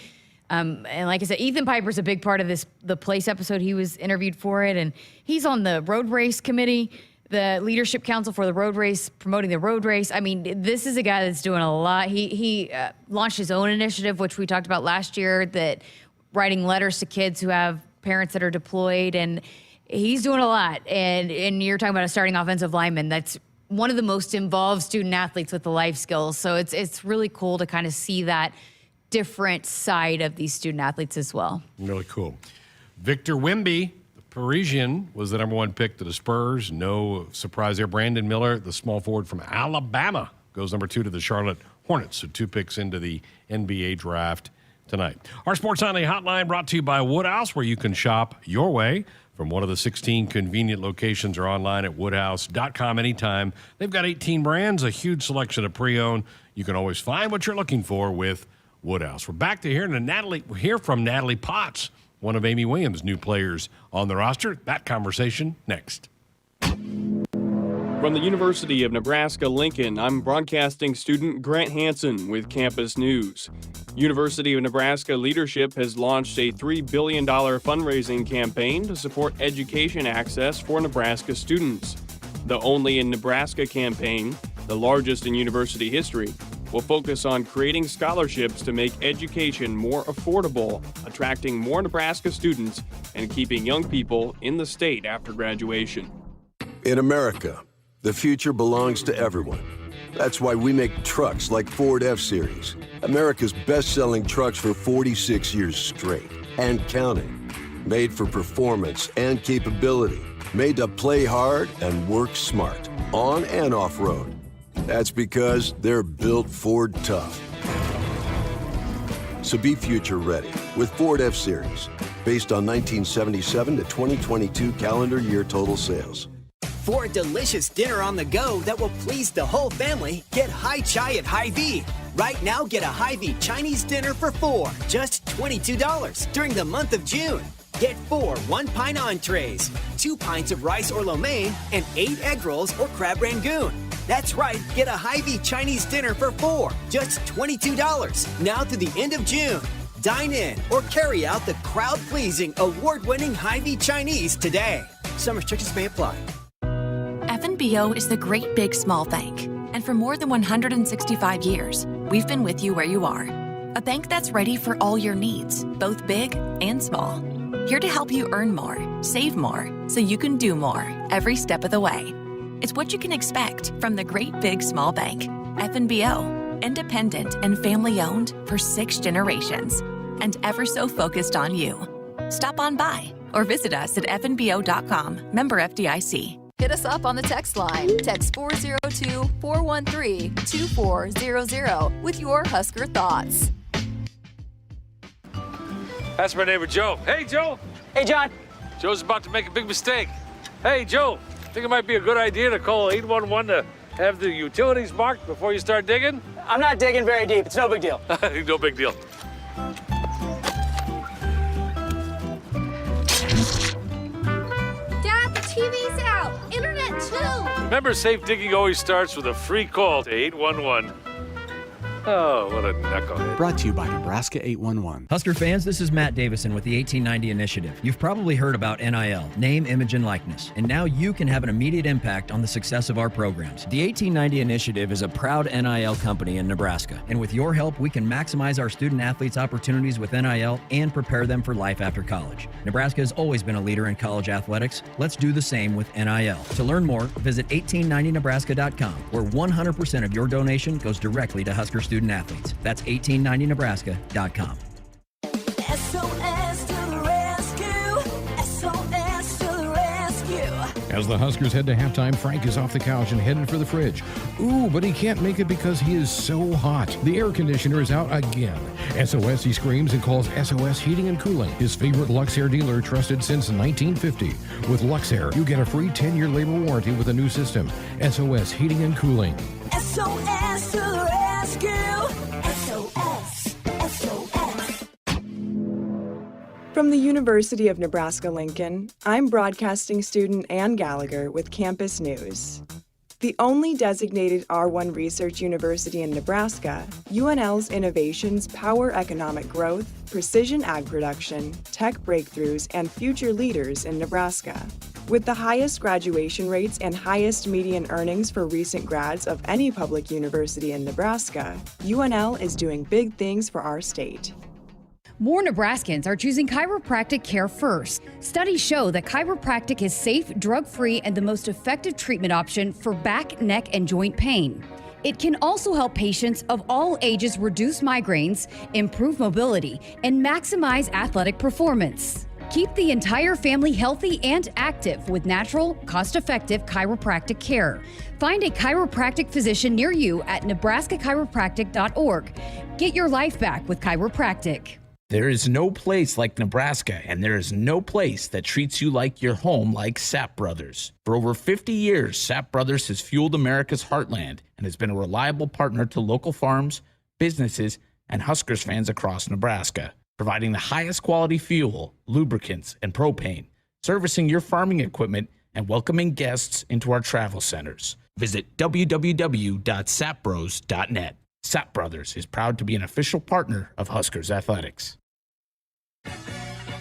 and like I said, Ethan Piper's a big part of The Place episode. He was interviewed for it, and he's on the road race committee, the leadership council for the road race, promoting the road race. I mean, this is a guy that's doing a lot. He launched his own initiative, which we talked about last year, that writing letters to kids who have parents that are deployed, and he's doing a lot. And you're talking about a starting offensive lineman that's one of the most involved student athletes with the life skills. So it's really cool to kind of see that different side of these student athletes as well. Really cool. Victor Wimby, the Parisian, was the #1 pick to the Spurs. No surprise there. Brandon Miller, the small forward from Alabama, goes #2 to the Charlotte Hornets. So 2 picks into the NBA draft tonight. Our Sports Nightly Hotline brought to you by Woodhouse, where you can shop your way from one of the 16 convenient locations or online at woodhouse.com anytime. They've got 18 brands, a huge selection of pre-owned. You can always find what you're looking for with Woodhouse. We're back to hear from Natalie Potts, one of Amy Williams' new players on the roster. That conversation next. From the University of Nebraska-Lincoln, I'm broadcasting student Grant Hansen with Campus News. University of Nebraska leadership has launched a $3 billion fundraising campaign to support education access for Nebraska students. The Only in Nebraska campaign, the largest in university history, will focus on creating scholarships to make education more affordable, attracting more Nebraska students, and keeping young people in the state after graduation. In America, the future belongs to everyone. That's why we make trucks like Ford F-Series, America's best-selling trucks for 46 years straight and counting. Made for performance and capability, made to play hard and work smart, on and off-road. That's because they're built Ford tough. So be future ready with Ford F-Series, based on 1977 to 2022 calendar year total sales. For a delicious dinner on the go that will please the whole family, get Hai Chai at Hy-Vee. Right now, get a Hy-Vee Chinese dinner for 4, just $22 during the month of June. Get 4 one-pint entrees, 2 pints of rice or lo mein, and 8 egg rolls or crab rangoon. That's right, get a Hy-Vee Chinese dinner for 4, just $22, now through the end of June. Dine in or carry out the crowd-pleasing, award-winning Hy-Vee Chinese today. Some restrictions may apply. FNBO is the great big small bank. And for more than 165 years, we've been with you where you are. A bank that's ready for all your needs, both big and small. Here to help you earn more, save more, so you can do more every step of the way. It's what you can expect from the great big small bank. FNBO, independent and family owned for 6 generations, and ever so focused on you. Stop on by or visit us at fnbo.com, member FDIC. Hit us up on the text line. Text 402-413-2400 with your Husker thoughts. That's my neighbor, Joe. Hey, Joe. Hey, John. Joe's about to make a big mistake. Hey, Joe, think it might be a good idea to call 811 to have the utilities marked before you start digging? I'm not digging very deep. It's no big deal. No big deal. Dad, the TV's out. Internet too. Remember, safe digging always starts with a free call to 811. Oh, what a knucklehead. Brought to you by Nebraska 811. Husker fans, this is Matt Davison with the 1890 Initiative. You've probably heard about NIL, name, image, and likeness, and now you can have an immediate impact on the success of our programs. The 1890 Initiative is a proud NIL company in Nebraska, and with your help, we can maximize our student athletes' opportunities with NIL and prepare them for life after college. Nebraska has always been a leader in college athletics. Let's do the same with NIL. To learn more, visit 1890nebraska.com, where 100% of your donation goes directly to Husker student athletes. That's 1890nebraska.com. SOS to the rescue. SOS to the rescue. As the Huskers head to halftime, Frank is off the couch and headed for the fridge. Ooh, but he can't make it because he is so hot. The air conditioner is out again. SOS, he screams and calls SOS Heating and Cooling, his favorite Luxair dealer trusted since 1950. With Luxair, you get a free 10-year labor warranty with a new system. SOS Heating and Cooling. SOS to the rescue. SOS. SOS. From the University of Nebraska-Lincoln, I'm broadcasting student Ann Gallagher with Campus News. The only designated R1 research university in Nebraska, UNL's innovations power economic growth, precision ag production, tech breakthroughs, and future leaders in Nebraska. With the highest graduation rates and highest median earnings for recent grads of any public university in Nebraska, UNL is doing big things for our state. More Nebraskans are choosing chiropractic care first. Studies show that chiropractic is safe, drug-free, and the most effective treatment option for back, neck, and joint pain. It can also help patients of all ages reduce migraines, improve mobility, and maximize athletic performance. Keep the entire family healthy and active with natural, cost-effective chiropractic care. Find a chiropractic physician near you at nebraska-chiropractic.org. Get your life back with chiropractic. There is no place like Nebraska, and there is no place that treats you like your home like Sapp Brothers. For over 50 years, Sapp Brothers has fueled America's heartland and has been a reliable partner to local farms, businesses, and Huskers fans across Nebraska, providing the highest quality fuel, lubricants, and propane, servicing your farming equipment, and welcoming guests into our travel centers. Visit www.sappbros.net. Sapp Brothers is proud to be an official partner of Huskers Athletics.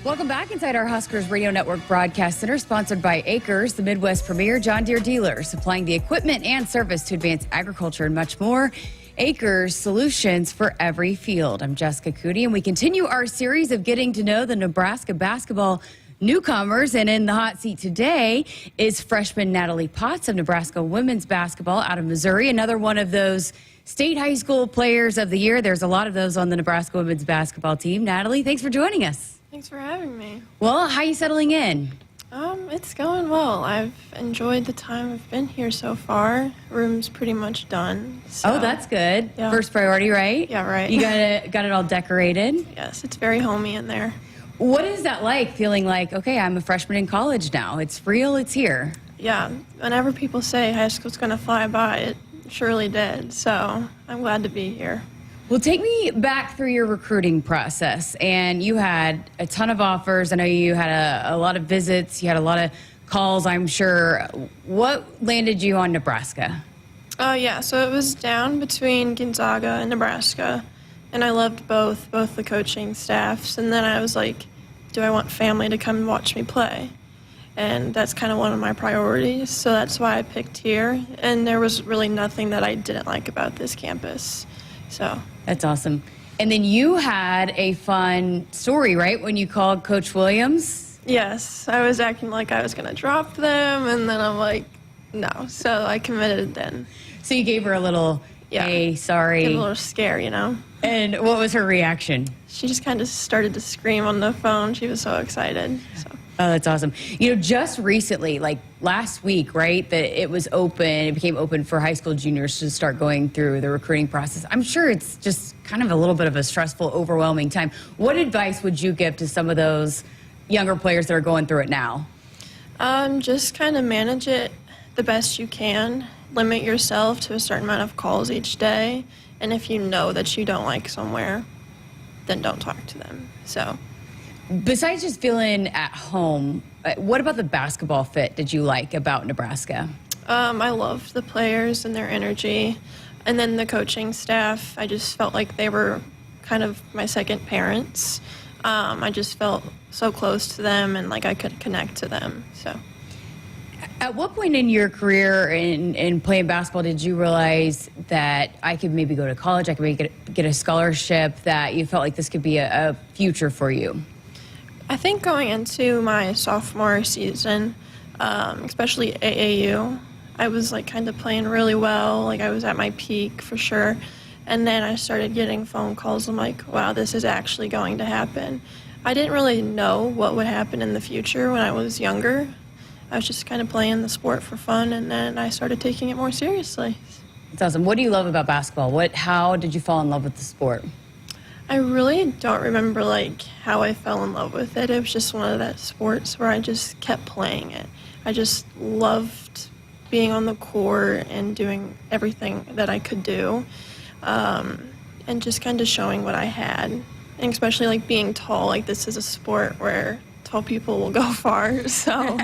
Welcome back inside our Huskers Radio Network Broadcast Center, sponsored by Acres, the Midwest premier John Deere dealer, supplying the equipment and service to advance agriculture and much more. Acres, solutions for every field. I'm Jessica Coody, and we continue our series of getting to know the Nebraska basketball newcomers. And in the hot seat today is freshman Natalie Potts of Nebraska women's basketball out of Missouri, another one of those state high school players of the year. There's a lot of those on the Nebraska women's basketball team. Natalie, thanks for joining us. Thanks for having me. Well, how are you settling in? It's going well. I've enjoyed the time I've been here so far. Room's pretty much done. So, oh, that's good. Yeah. First priority, right? Yeah, right. You got it all decorated? Yes, it's very homey in there. What is that like, feeling like, okay, I'm a freshman in college now? It's real, it's here. Yeah, whenever people say high school's going to fly by, it surely did. So I'm glad to be here. Well, take me back through your recruiting process. And you had a ton of offers. I know you had a lot of visits. You had a lot of calls, I'm sure. What landed you on Nebraska? Oh, yeah, so it was down between Gonzaga and Nebraska. And I loved both the coaching staffs. And then I was like, do I want family to come and watch me play? And that's kind of one of my priorities, so that's why I picked here. And there was really nothing that I didn't like about this campus. So that's awesome. And then you had a fun story, right, when you called Coach Williams? Yes, I was acting like I was going to drop them, and then I'm like, no. So I committed then. So you gave her a little, hey, sorry. A little scare, you know. And what was her reaction? She just kind of started to scream on the phone. She was so excited. So. Oh, that's awesome. You know, just recently, like last week, right, that it was open, it became open for high school juniors to start going through the recruiting process. I'm sure it's just kind of a little bit of a stressful, overwhelming time. What advice would you give to some of those younger players that are going through it now? Just kind of manage it the best you can. Limit yourself to a certain amount of calls each day. And if you know that you don't like somewhere, then don't talk to them. So. Besides just feeling at home, what about the basketball fit did you like about Nebraska? I loved the players and their energy. And then the coaching staff, I just felt like they were kind of my second parents. I just felt so close to them and like I could connect to them. So. At what point in your career in playing basketball did you realize that I could maybe go to college, I could maybe get a scholarship, that you felt like this could be a future for you? I think going into my sophomore season, especially AAU, I was like kind of playing really well. Like I was at my peak for sure. And then I started getting phone calls. I'm like, wow, this is actually going to happen. I didn't really know what would happen in the future when I was younger. I was just kind of playing the sport for fun, and then I started taking it more seriously. That's awesome. What do you love about basketball? How did you fall in love with the sport? I really don't remember like how I fell in love with it. It was just one of that sports where I just kept playing it. I just loved being on the court and doing everything that I could do, and just kind of showing what I had. And especially like being tall, like this is a sport where tall people will go far. So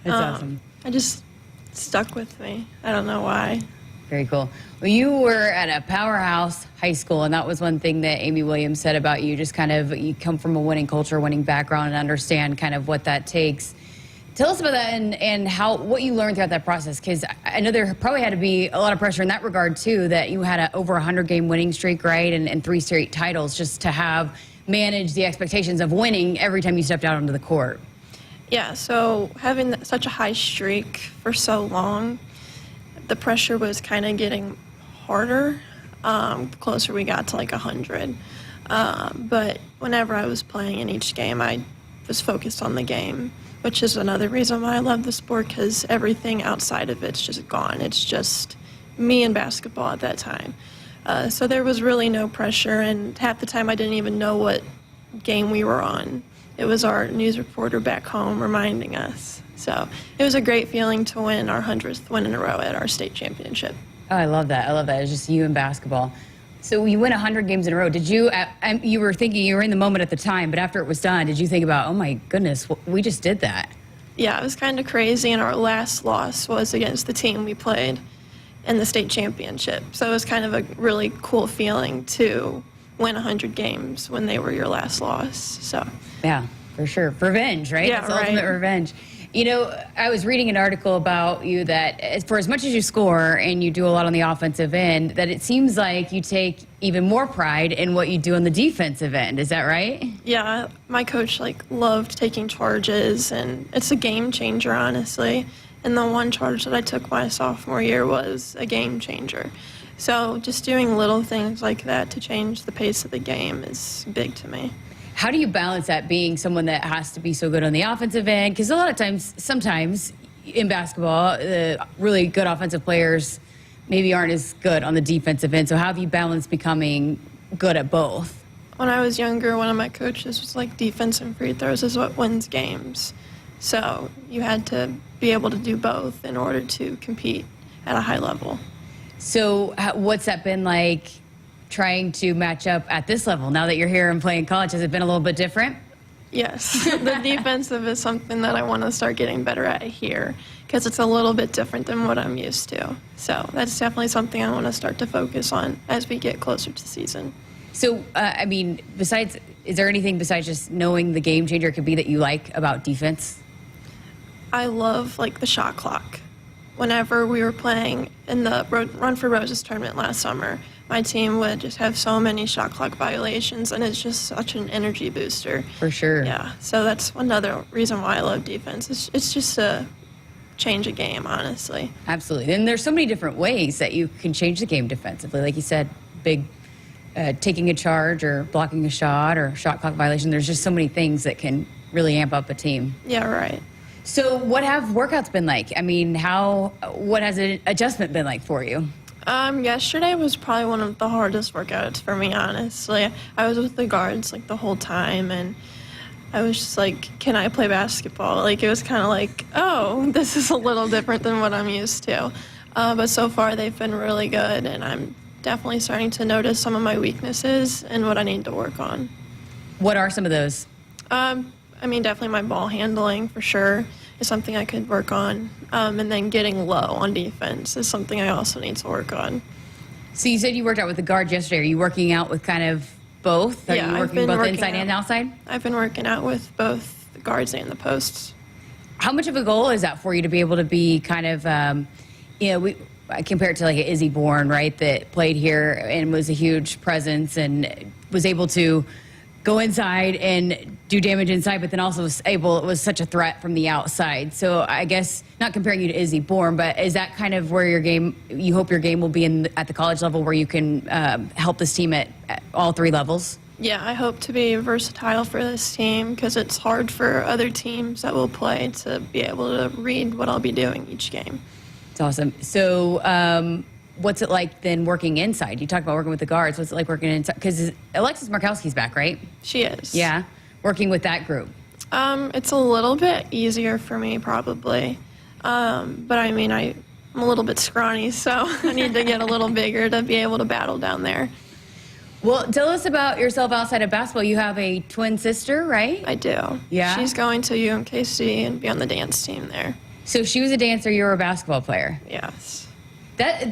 that's awesome. I just stuck with me. I don't know why. Very cool. Well, you were at a powerhouse high school, and that was one thing that Amy Williams said about you, just kind of you come from a winning culture, winning background, and understand kind of what that takes. Tell us about that and what you learned throughout that process, because I know there probably had to be a lot of pressure in that regard, too, that you had over 100-game winning streak, right, and 3 straight titles, just to manage the expectations of winning every time you stepped out onto the court. Yeah, so having such a high streak for so long, the pressure was kind of getting harder the closer we got to like 100. But whenever I was playing in each game, I was focused on the game, which is another reason why I love the sport, because everything outside of it's just gone. It's just me and basketball at that time. So there was really no pressure, and half the time I didn't even know what game we were on. It was our news reporter back home reminding us. So it was a great feeling to win our 100th win in a row at our state championship. Oh, I love that. I love that. It's just you and basketball. So you win 100 games in a row. Did you, you were thinking, you were in the moment at the time, but after it was done, did you think about, oh my goodness, we just did that? Yeah, it was kind of crazy, and our last loss was against the team we played in the state championship. So it was kind of a really cool feeling to win 100 games when they were your last loss. So yeah, for sure. Revenge, right? Yeah, That's ultimate revenge. You know, I was reading an article about you that for as much as you score and you do a lot on the offensive end, that it seems like you take even more pride in what you do on the defensive end. Is that right? Yeah, my coach loved taking charges, and it's a game changer, honestly. And the one charge that I took my sophomore year was a game changer. So just doing little things like that to change the pace of the game is big to me. How do you balance that, being someone that has to be so good on the offensive end? Because a lot of times, sometimes in basketball, really good offensive players maybe aren't as good on the defensive end. So how have you balanced becoming good at both? When I was younger, one of my coaches was like, defense and free throws is what wins games. So you had to be able to do both in order to compete at a high level. So what's that been like trying to match up at this level now that you're here and playing college? Has it been a little bit different? Yes, the defensive is something that I want to start getting better at here because it's a little bit different than what I'm used to. So that's definitely something I want to start to focus on as we get closer to the season. So, I mean, is there anything besides just knowing the game changer it could be that you like about defense? I love, like, the shot clock. Whenever we were playing in the Run for Roses tournament last summer, my team would just have so many shot clock violations, and it's just such an energy booster. For sure. Yeah, so that's another reason why I love defense. It's just a change a game, honestly. Absolutely. And there's so many different ways that you can change the game defensively. Like you said, taking a charge or blocking a shot or shot clock violation. There's just so many things that can really amp up a team. Yeah, right. So what have workouts been like? I mean, what has an adjustment been like for you? Yesterday was probably one of the hardest workouts for me, honestly. I was with the guards like the whole time, and I was just like, can I play basketball? Like, it was kind of like, oh, this is a little different than what I'm used to. But so far they've been really good, and I'm definitely starting to notice some of my weaknesses and what I need to work on. What are some of those? I mean, definitely my ball handling for sure is something I could work on. And then getting low on defense is something I also need to work on. So you said you worked out with the guard yesterday. Are you working out with kind of both? Are you working both inside and outside? I've been working out with both the guards and the posts. How much of a goal is that for you to be able to be kind of, I compare it to like an Izzy Bourne, right, that played here and was a huge presence and was able to go inside and do damage inside, but then also was such a threat from the outside. So I guess, not comparing you to Izzy Bourne, but is that kind of where you hope your game will be at the college level, where you can help this team at all three levels? Yeah, I hope to be versatile for this team because it's hard for other teams that will play to be able to read what I'll be doing each game. It's awesome. So what's it like then working inside? You talk about working with the guards. What's it like working inside? Because Alexis Markowski's back, right? She is. Yeah. Working with that group. It's a little bit easier for me probably. But I mean, I'm a little bit scrawny, so I need to get a little bigger to be able to battle down there. Well, tell us about yourself outside of basketball. You have a twin sister, right? I do. Yeah? She's going to UMKC and be on the dance team there. So she was a dancer, you were a basketball player? Yes.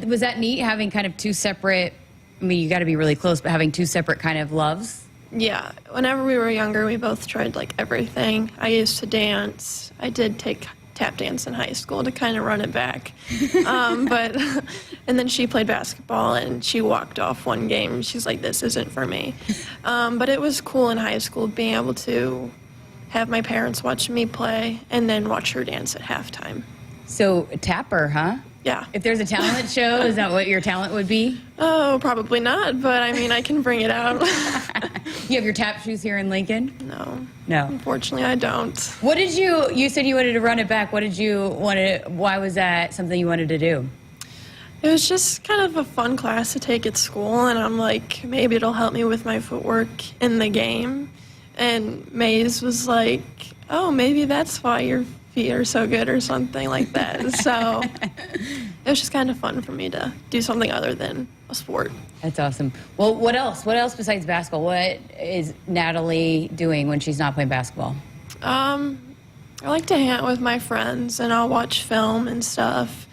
Was that neat, having kind of two separate, I mean, you got to be really close, but having two separate kind of loves? Yeah. Whenever we were younger, we both tried like everything. I used to dance. I did take tap dance in high school to kind of run it back. And then she played basketball and she walked off one game. She's like, this isn't for me. But it was cool in high school being able to have my parents watch me play and then watch her dance at halftime. So tapper, huh? Yeah. If there's a talent show, is that what your talent would be? Oh, probably not, but I mean, I can bring it out. You have your tap shoes here in Lincoln? No. Unfortunately, I don't. What did you said you wanted to run it back. Why was that something you wanted to do? It was just kind of a fun class to take at school, and I'm like, maybe it'll help me with my footwork in the game. And Maze was like, oh, maybe that's why your feet are so good or something like that. So it was just kind of fun for me to do something other than a sport. That's awesome. Well, what else? What else besides basketball? What is Natalie doing when she's not playing basketball? I like to hang out with my friends, and I'll watch film and stuff,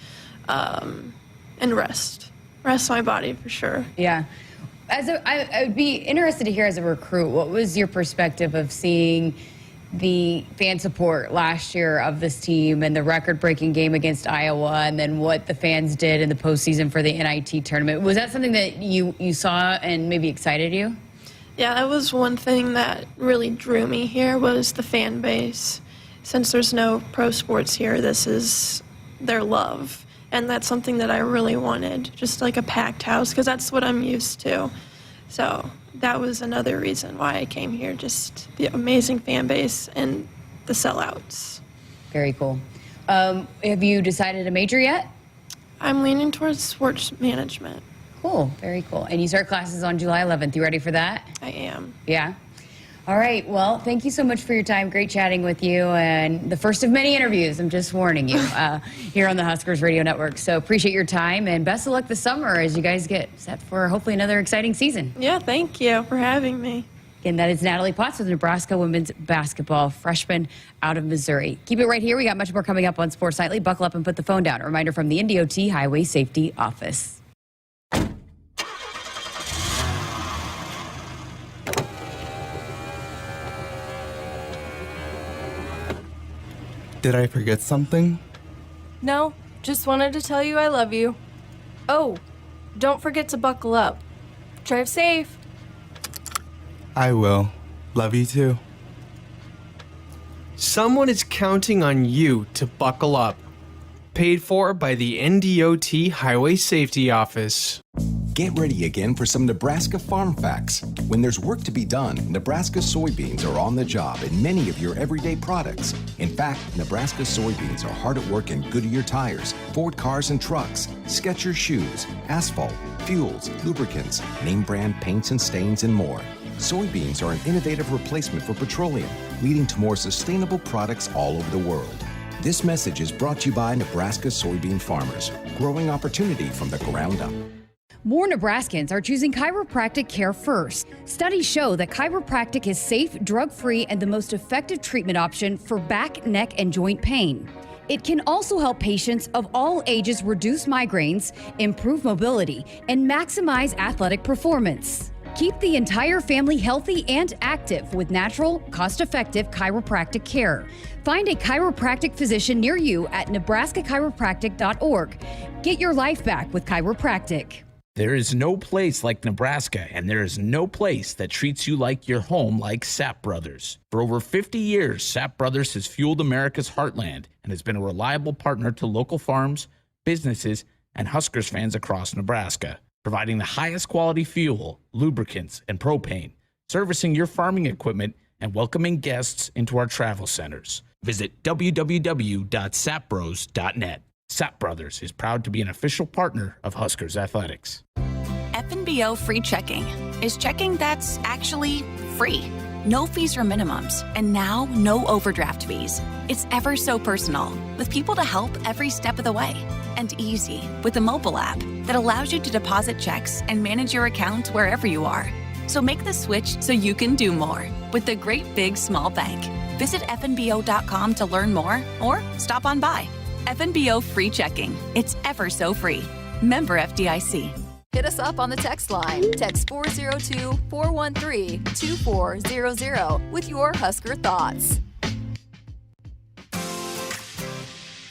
and rest my body for sure. Yeah. I would be interested to hear as a recruit, what was your perspective of seeing the fan support last year of this team and the record-breaking game against Iowa, and then what the fans did in the postseason for the NIT tournament? Was that something that you saw and maybe excited you? Yeah, that was one thing that really drew me here was the fan base. Since there's no pro sports here, this is their love. And that's something that I really wanted, just like a packed house, because that's what I'm used to. So that was another reason why I came here, just the amazing fan base and the sellouts. Very cool. Have you decided a major yet? I'm leaning towards sports management. Cool, very cool. And you start classes on July 11th. You ready for that? I am. Yeah? All right. Well, thank you so much for your time. Great chatting with you. And the first of many interviews, I'm just warning you, here on the Huskers Radio Network. So appreciate your time and best of luck this summer as you guys get set for hopefully another exciting season. Yeah, thank you for having me. And that is Natalie Potts with Nebraska women's basketball, freshman out of Missouri. Keep it right here. We got much more coming up on Sports Nightly. Buckle up and put the phone down. A reminder from the NDOT Highway Safety Office. Did I forget something? No, just wanted to tell you I love you. Oh, don't forget to buckle up. Drive safe. I will. Love you too. Someone is counting on you to buckle up. Paid for by the NDOT Highway Safety Office. Get ready again for some Nebraska farm facts. When there's work to be done, Nebraska soybeans are on the job in many of your everyday products. In fact, Nebraska soybeans are hard at work in Goodyear tires, Ford cars and trucks, Skechers shoes, asphalt, fuels, lubricants, name brand paints and stains, and more. Soybeans are an innovative replacement for petroleum, leading to more sustainable products all over the world. This message is brought to you by Nebraska soybean farmers, growing opportunity from the ground up. More Nebraskans are choosing chiropractic care first. Studies show that chiropractic is safe, drug-free, and the most effective treatment option for back, neck, and joint pain. It can also help patients of all ages reduce migraines, improve mobility, and maximize athletic performance. Keep the entire family healthy and active with natural, cost-effective chiropractic care. Find a chiropractic physician near you at nebraska-chiropractic.org. Get your life back with chiropractic. There is no place like Nebraska, and there is no place that treats you like your home like Sap Brothers. For over 50 years, Sap Brothers has fueled America's heartland and has been a reliable partner to local farms, businesses, and Huskers fans across Nebraska, providing the highest quality fuel, lubricants, and propane, servicing your farming equipment, and welcoming guests into our travel centers. Visit www.sapbros.net. Sap Brothers is proud to be an official partner of Huskers Athletics. FNBO free checking is checking that's actually free. No fees or minimums, and now no overdraft fees. It's ever so personal, with people to help every step of the way. And easy, with a mobile app that allows you to deposit checks and manage your account wherever you are. So make the switch so you can do more with the Great Big Small Bank. Visit FNBO.com to learn more or stop on by. FNBO free checking. It's ever so free. Member FDIC. Hit us up on the text line. Text 402-413-2400 with your Husker thoughts.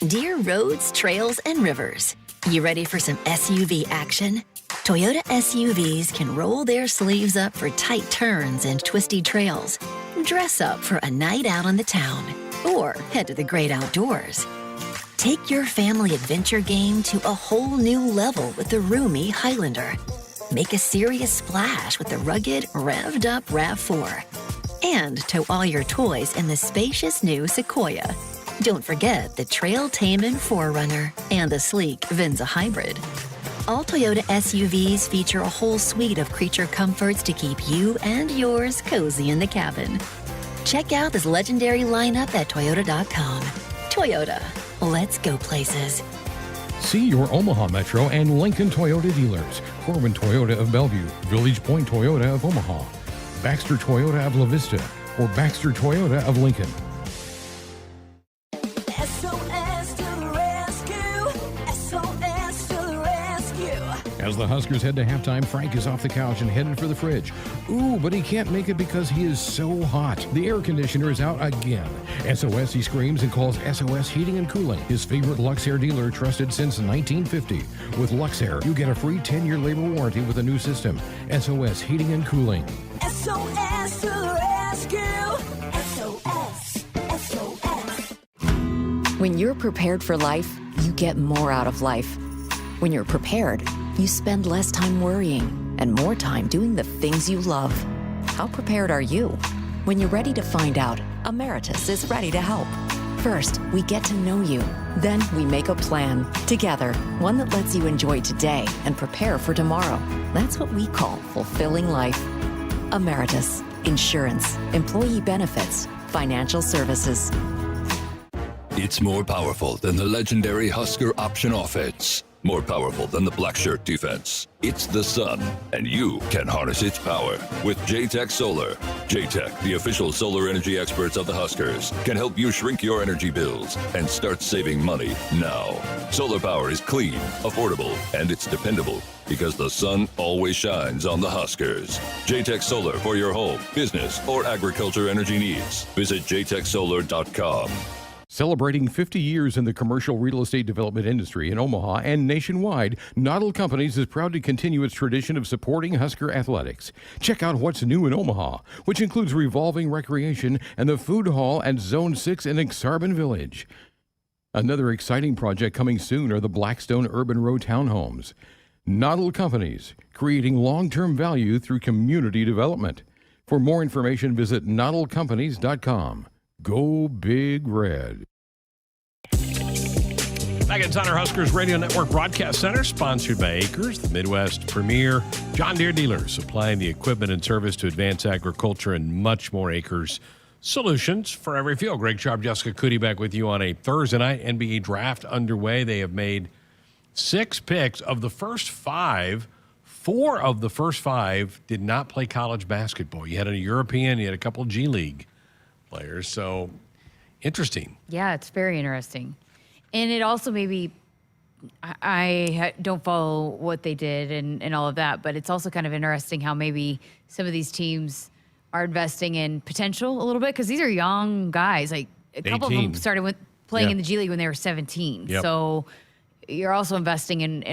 Dear roads, trails, and rivers, you ready for some SUV action? Toyota SUVs can roll their sleeves up for tight turns and twisty trails. Dress up for a night out on the town or head to the great outdoors. Take your family adventure game to a whole new level with the roomy Highlander. Make a serious splash with the rugged, revved-up RAV4. And tow all your toys in the spacious new Sequoia. Don't forget the trail-taming 4Runner and the sleek Venza Hybrid. All Toyota SUVs feature a whole suite of creature comforts to keep you and yours cozy in the cabin. Check out this legendary lineup at Toyota.com. Toyota. Let's go places. See your Omaha Metro and Lincoln Toyota dealers. Corbin Toyota of Bellevue, Village Point Toyota of Omaha, Baxter Toyota of La Vista, or Baxter Toyota of Lincoln. SOS to the rescue. SOS to the rescue. As the Huskers head to halftime, Frank is off the couch and headed for the fridge. Ooh, but he can't make it because he is so hot. The air conditioner is out again. SOS, he screams and calls SOS Heating and Cooling, his favorite Luxair dealer trusted since 1950. With Luxair, you get a free 10-year labor warranty with a new system. SOS Heating and Cooling. SOS to the rescue. SOS. SOS. When you're prepared for life, you get more out of life. When you're prepared, you spend less time worrying and more time doing the things you love. How prepared are you? When you're ready to find out, Emeritus is ready to help. First, we get to know you. Then we make a plan together, one that lets you enjoy today and prepare for tomorrow. That's what we call fulfilling life. Emeritus, insurance, employee benefits, financial services. It's more powerful than the legendary Husker option offense. More powerful than the black shirt defense. It's the sun, and you can harness its power with J-Tech Solar. J-Tech, the official solar energy experts of the Huskers, can help you shrink your energy bills and start saving money now. Solar power is clean, affordable, and it's dependable because the sun always shines on the Huskers. J-Tech Solar for your home, business, or agriculture energy needs. Visit jtechsolar.com. Celebrating 50 years in the commercial real estate development industry in Omaha and nationwide, Natalie Companies is proud to continue its tradition of supporting Husker athletics. Check out what's new in Omaha, which includes revolving recreation and the food hall at Zone 6 in Exarban Village. Another exciting project coming soon are the Blackstone Urban Row townhomes. Natalie Companies, creating long-term value through community development. For more information, visit nataliecompanies.com. Go Big Red. Back at Thunder Huskers Radio Network Broadcast Center, sponsored by Acres, the Midwest premier John Deere dealer, supplying the equipment and service to advance agriculture and much more. Acres solutions for every field. Greg Sharpe, Jessica Coody back with you on a Thursday night. NBA draft underway. They have made 6 picks. Of the first 5, 4 of the first 5 did not play college basketball. You had a European, you had a couple of G League players. So interesting. Yeah, it's very interesting. And it also maybe, I don't follow what they did and all of that, but it's also kind of interesting how maybe some of these teams are investing in potential a little bit, because these are young guys. Like a couple 18. of them started playing in the G League when they were 17. Yep. So you're also investing in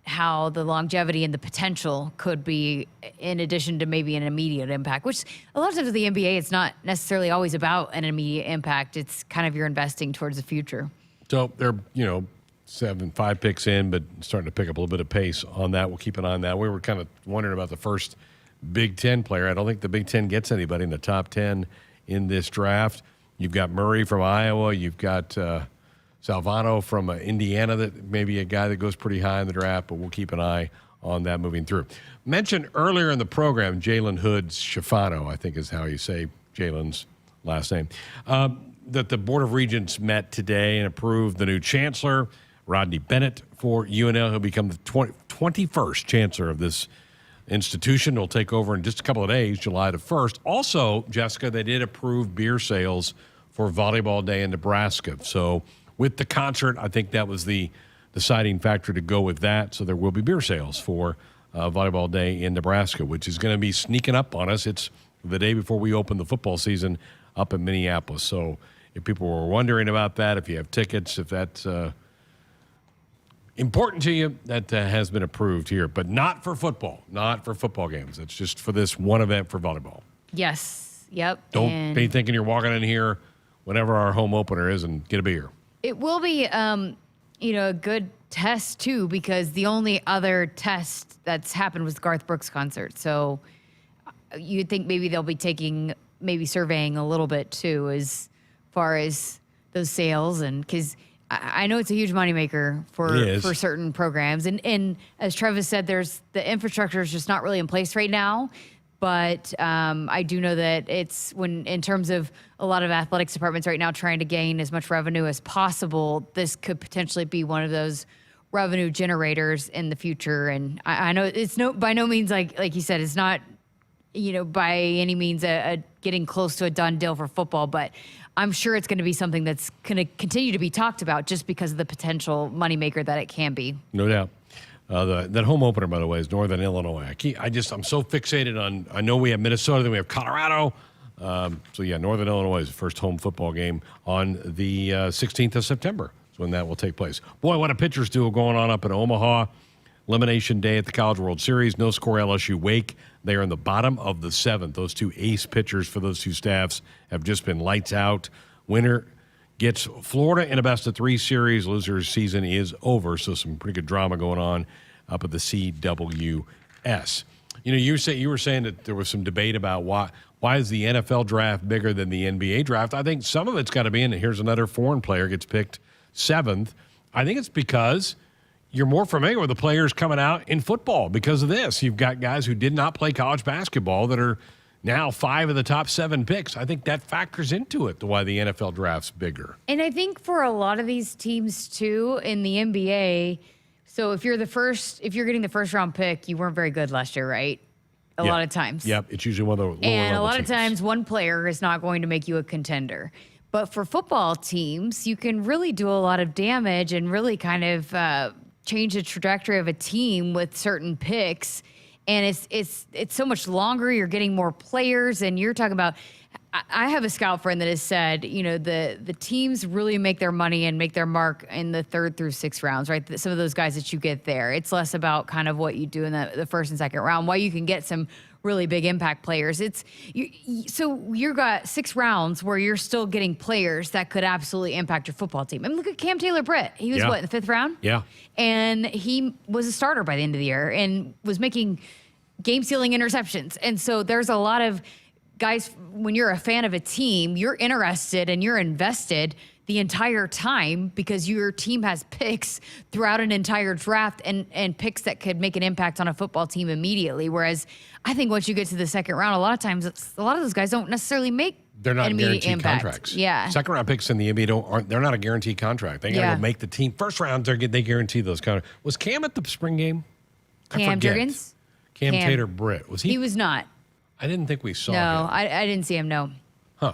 how the longevity and the potential could be, in addition to maybe an immediate impact, which a lot of times with the NBA, it's not necessarily always about an immediate impact. It's kind of you're investing towards the future. So they're, 5 picks in, but starting to pick up a little bit of pace on that. We'll keep an eye on that. We were kind of wondering about the first Big Ten player. I don't think the Big Ten gets anybody in the top 10 in this draft. You've got Murray from Iowa. You've got Salvano from Indiana, that may be a guy that goes pretty high in the draft, but we'll keep an eye on that moving through. Mentioned earlier in the program, Jalen Hood-Schifano, I think is how you say Jalen's last name, that the Board of Regents met today and approved the new chancellor, Rodney Bennett, for UNL. He'll become the 21st chancellor of this institution. He'll take over in just a couple of days, July the 1st. Also, Jessica, they did approve beer sales for Volleyball Day in Nebraska. So with the concert, I think that was the deciding factor to go with that. So there will be beer sales for Volleyball Day in Nebraska, which is going to be sneaking up on us. It's the day before we open the football season up in Minneapolis. So if people were wondering about that, if you have tickets, if that's important to you, that has been approved here. But not for football, not for football games. It's just for this one event for volleyball. Yes. Yep. Don't be thinking you're walking in here whenever our home opener is and get a beer. It will be, a good test, too, because the only other test that's happened was the Garth Brooks concert. So you'd think maybe they'll be surveying a little bit, too, as far as those sales. And because I know it's a huge moneymaker for certain programs. And as Travis said, the infrastructure is just not really in place right now. But I do know that it's in terms of a lot of athletics departments right now trying to gain as much revenue as possible, this could potentially be one of those revenue generators in the future. And I know it's by no means like you said, it's not, by any means a getting close to a done deal for football, but I'm sure it's going to be something that's going to continue to be talked about just because of the potential moneymaker that it can be. No doubt. That home opener, by the way, is Northern Illinois. I'm so fixated on, I know we have Minnesota, then we have Colorado. Northern Illinois is the first home football game on the 16th of September. That's when that will take place. Boy, what a pitchers duel going on up in Omaha. Elimination day at the College World Series. No score LSU Wake. They are in the bottom of the 7th. Those 2 ace pitchers for those 2 staffs have just been lights out. Winner gets Florida in a best-of-3 series. Loser's season is over, so some pretty good drama going on up at the CWS. You were saying that there was some debate about why is the NFL draft bigger than the NBA draft. I think some of it's got to be in it. Here's another foreign player gets picked 7th. I think it's because you're more familiar with the players coming out in football because of this. You've got guys who did not play college basketball that are now 5 of the top 7 picks. I think that factors into it, to why the NFL draft's bigger. And I think for a lot of these teams too in the NBA, so if you're getting the first round pick, you weren't very good last year, right? A lot of times. Yep, it's usually one of the lower And a lot of teams. times one player is not going to make you a contender. But for football teams, you can really do a lot of damage and really kind of change the trajectory of a team with certain picks. And it's so much longer. You're getting more players, and you're talking about. I have a scout friend that has said, the teams really make their money and make their mark in the 3rd through 6th rounds, right? Some of those guys that you get there. It's less about kind of what you do in the 1st and 2nd round. While you can get some really big impact players, so you've got 6 rounds where you're still getting players that could absolutely impact your football team. I mean, look at Cam Taylor-Britt. He was in the 5th round? Yeah. And he was a starter by the end of the year and was making game-sealing interceptions. And so there's a lot of guys, when you're a fan of a team, you're interested and you're invested the entire time because your team has picks throughout an entire draft and picks that could make an impact on a football team immediately. Whereas I think once you get to the 2nd round, a lot of times a lot of those guys don't necessarily make They're not immediate guaranteed impact. contracts. Yeah. 2nd round picks in the NBA they're not a guaranteed contract. They got to go make the team. 1st round, they guarantee those contracts. Was Cam at the spring game? Cam Jurgens? Cam Taylor-Britt. Was he? He was not. I didn't think we saw No, him. I didn't see him, no. Huh.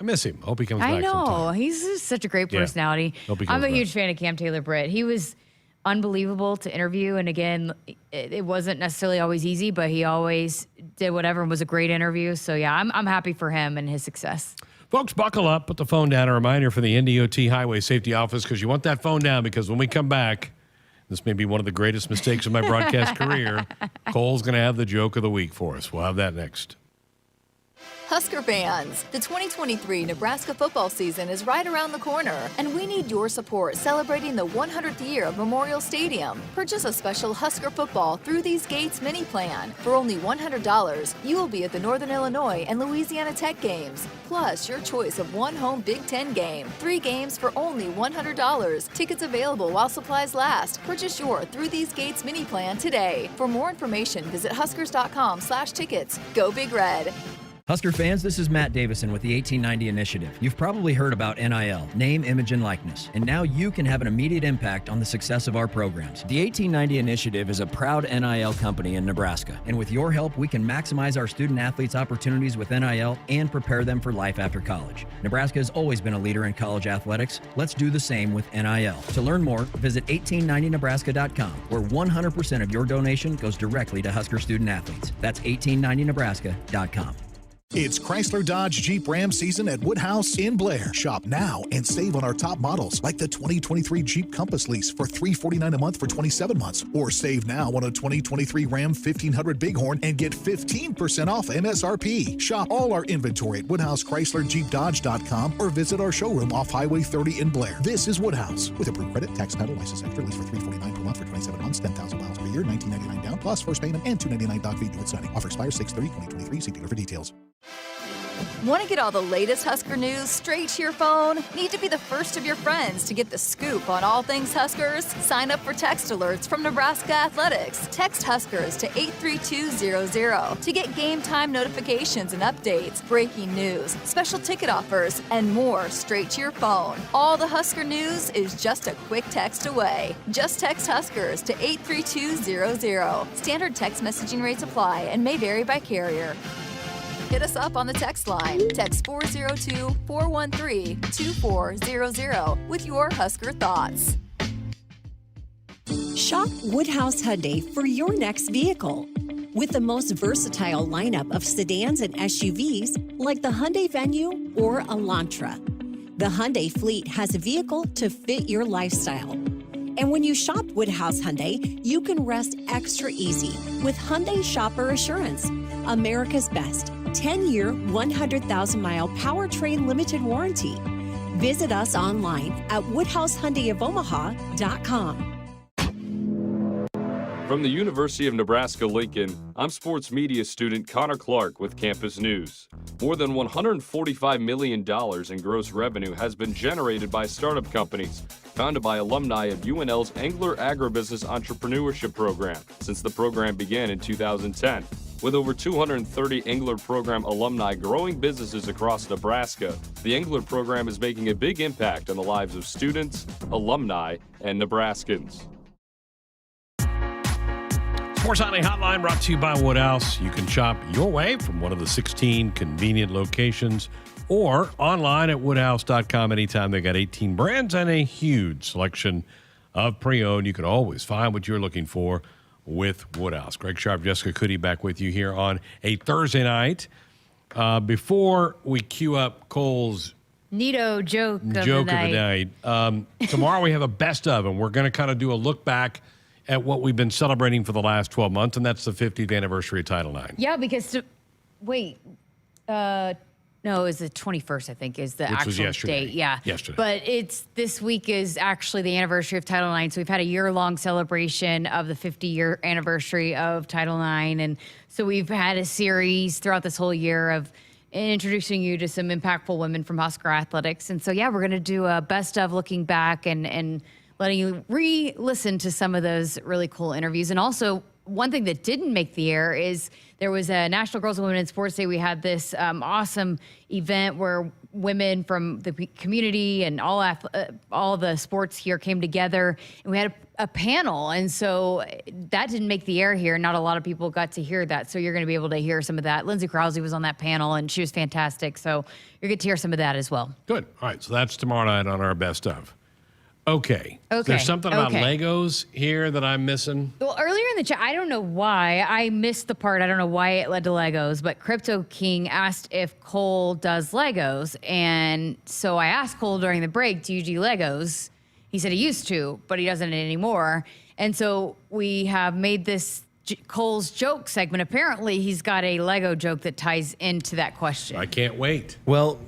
I miss him. Hope he comes I back know. sometime. He's just such a great personality. Hope he I'm comes a back. huge fan of Cam Taylor-Britt. He was unbelievable to interview. And again, it wasn't necessarily always easy, but he always did whatever and was a great interview. So yeah, I'm happy for him and his success. Folks, buckle up. Put the phone down. A reminder for the NDOT Highway Safety Office, because you want that phone down, because when we come back, this may be one of the greatest mistakes of my broadcast career. Cole's going to have the joke of the week for us. We'll have that next. Husker fans, the 2023 Nebraska football season is right around the corner, and we need your support celebrating the 100th year of Memorial Stadium. Purchase a special Husker football Through These Gates mini plan. For only $100, you will be at the Northern Illinois and Louisiana Tech games, plus your choice of one home Big Ten game. 3 games for only $100. Tickets available while supplies last. Purchase your Through These Gates mini plan today. For more information, visit huskers.com/tickets. Go Big Red. Husker fans, this is Matt Davison with the 1890 Initiative. You've probably heard about NIL, name, image, and likeness, and now you can have an immediate impact on the success of our programs. The 1890 Initiative is a proud NIL company in Nebraska, and with your help, we can maximize our student athletes' opportunities with NIL and prepare them for life after college. Nebraska has always been a leader in college athletics. Let's do the same with NIL. To learn more, visit 1890nebraska.com, where 100% of your donation goes directly to Husker student athletes. That's 1890nebraska.com. It's Chrysler Dodge Jeep Ram season at Woodhouse in Blair. Shop now and save on our top models like the 2023 Jeep Compass lease for $349 a month for 27 months. Or save now on a 2023 Ram 1500 Bighorn and get 15% off MSRP. Shop all our inventory at WoodhouseChryslerJeepDodge.com or visit our showroom off Highway 30 in Blair. This is Woodhouse with approved credit, tax title, license extra, lease for $349 per month for 27 months, 10,000 miles per year, $19.99 down, plus first payment and $299 doc fee due at signing. Offer expires 6/30/2023. See dealer for details. Want to get all the latest Husker news straight to your phone? Need to be the first of your friends to get the scoop on all things Huskers? Sign up for text alerts from Nebraska Athletics. Text Huskers to 83200 to get game time notifications and updates, breaking news, special ticket offers, and more straight to your phone. All the Husker news is just a quick text away. Just text Huskers to 83200. Standard text messaging rates apply and may vary by carrier. Hit us up on the text line. Text 402-413-2400 with your Husker thoughts. Shop Woodhouse Hyundai for your next vehicle. With the most versatile lineup of sedans and SUVs like the Hyundai Venue or Elantra. The Hyundai fleet has a vehicle to fit your lifestyle. And when you shop Woodhouse Hyundai, you can rest extra easy with Hyundai Shopper Assurance, America's best 10-year, 100,000-mile powertrain limited warranty. Visit us online at WoodhouseHyundaiofOmaha.com. From the University of Nebraska-Lincoln, I'm sports media student Connor Clark with Campus News. More than $145 million in gross revenue has been generated by startup companies, founded by alumni of UNL's Angler Agribusiness Entrepreneurship Program, since the program began in 2010. With over 230 Engler Program alumni growing businesses across Nebraska, the Engler Program is making a big impact on the lives of students, alumni, and Nebraskans. Sports Nightly Hotline brought to you by Woodhouse. You can shop your way from one of the 16 convenient locations or online at woodhouse.com anytime. They got 18 brands and a huge selection of pre-owned. You can always find what you're looking for with Woodhouse. Greg Sharpe, Jessica Coody back with you here on a Thursday night. Before we cue up Cole's Neato joke of the night. Tomorrow we have a best of, and we're going to kind of do a look back at what we've been celebrating for the last 12 months, and that's the 50th anniversary of Title IX. Yeah, because no, it's the 21st, I think, is the Which was actual yesterday. date. Yeah. Yesterday. But this week is actually the anniversary of Title IX. So we've had a year-long celebration of the 50-year anniversary of Title IX. And so we've had a series throughout this whole year of introducing you to some impactful women from Husker athletics. And so, yeah, we're going to do a best of looking back and letting you re-listen to some of those really cool interviews. And also, one thing that didn't make the air is there was a National Girls and Women in Sports Day. We had this awesome event where women from the community and all the sports here came together, and we had a panel. And so that didn't make the air here. Not a lot of people got to hear that. So you're going to be able to hear some of that. Lindsay Krause was on that panel, and she was fantastic. So you're going to hear some of that as well. Good. All right. So that's tomorrow night on our best of. Okay. There's something about Legos here that I'm missing. Well, earlier in the chat, I don't know why. I missed the part. I don't know why it led to Legos, but Crypto King asked if Cole does Legos. And so I asked Cole during the break, do you do Legos? He said he used to, but he doesn't anymore. And so we have made this Cole's joke segment. Apparently, he's got a Lego joke that ties into that question. I can't wait. Well,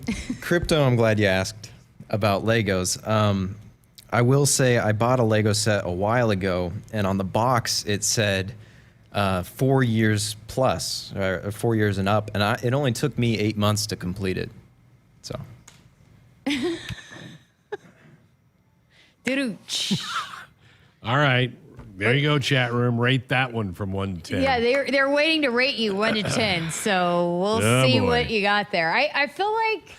Crypto, I'm glad you asked about Legos. I will say I bought a Lego set a while ago, and on the box it said 4 years plus, or 4 years and up, and it only took me 8 months to complete it. So. All right. There you go, chat room. Rate that one from 1 to 10. Yeah, they're waiting to rate you 1 to 10. So we'll see what you got there. I feel like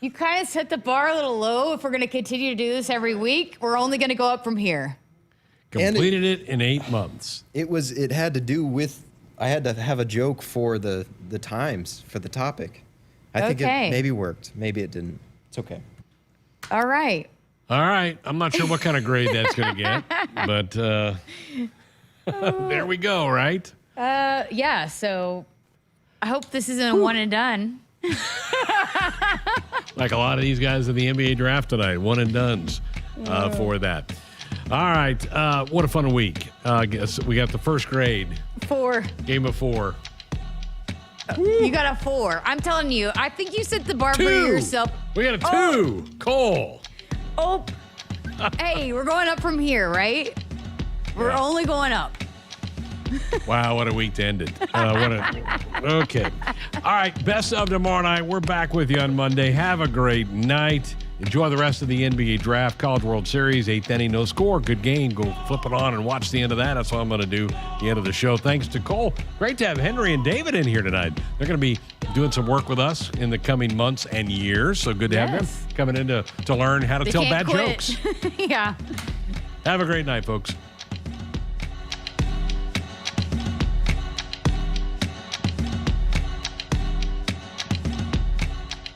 you kind of set the bar a little low. If we're going to continue to do this every week, we're only going to go up from here. Completed it in 8 months. It had to do with, I had to have a joke for the times, for the topic. I think it maybe worked. Maybe it didn't. It's okay. All right. All right. I'm not sure what kind of grade that's going to get, but there we go, right? Yeah, so I hope this isn't a one and done. Like a lot of these guys in the NBA draft tonight, one and dones for that. All right, what a fun week. I guess we got the first grade. 4. Game of 4. You got a 4. I'm telling you, I think you set the bar for 2. yourself. We got a 2. Cole. Oh, hey, we're going up from here, right? We're only going up. Wow, what a week to end it. Okay. All right, best of tomorrow night. We're back with you on Monday. Have a great night. Enjoy the rest of the NBA Draft, College World Series, 8th inning, no score. Good game. Go flip it on and watch the end of that. That's what I'm going to do at the end of the show. Thanks to Cole. Great to have Henry and David in here tonight. They're going to be doing some work with us in the coming months and years. So good to have them coming in to learn how to tell bad jokes. Yeah. Have a great night, folks.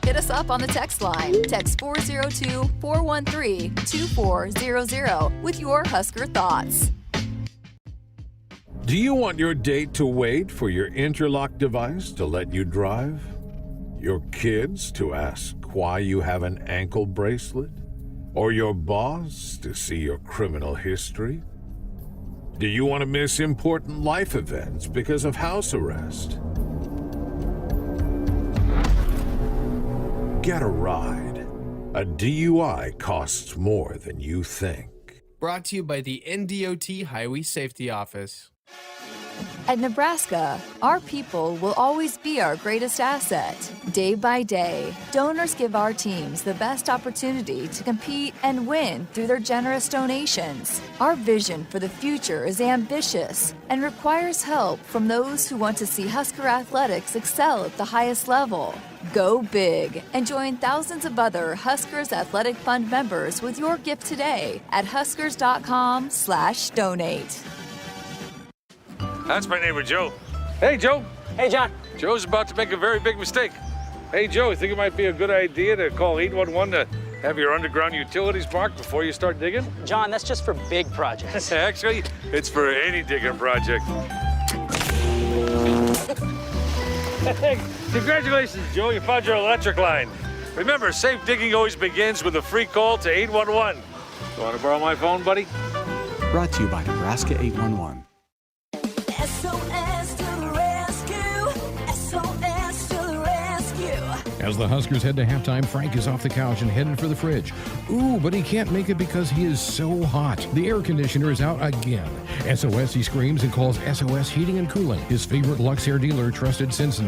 Hit us up on the text line. Text 402-413-2400 with your Husker thoughts. Do you want your date to wait for your interlock device to let you drive? Your kids to ask why you have an ankle bracelet? Or your boss to see your criminal history? Do you want to miss important life events because of house arrest? Get a ride. A DUI costs more than you think. Brought to you by the NDOT Highway Safety Office. At Nebraska, our people will always be our greatest asset. Day by day, donors give our teams the best opportunity to compete and win through their generous donations. Our vision for the future is ambitious and requires help from those who want to see Husker athletics excel at the highest level. Go big and join thousands of other Huskers Athletic Fund members with your gift today at huskers.com/donate. That's my neighbor, Joe. Hey, Joe. Hey, John. Joe's about to make a very big mistake. Hey, Joe, you think it might be a good idea to call 811 to have your underground utilities marked before you start digging? John, that's just for big projects. Actually, it's for any digging project. Hey, congratulations, Joe. You found your electric line. Remember, safe digging always begins with a free call to 811. You want to borrow my phone, buddy? Brought to you by Nebraska 811. SOS to the rescue. SOS to the rescue. As the Huskers head to halftime, Frank is off the couch and headed for the fridge. Ooh, but he can't make it because he is so hot. The air conditioner is out again. SOS, he screams and calls SOS Heating and Cooling, his favorite Lux Air dealer, trusted since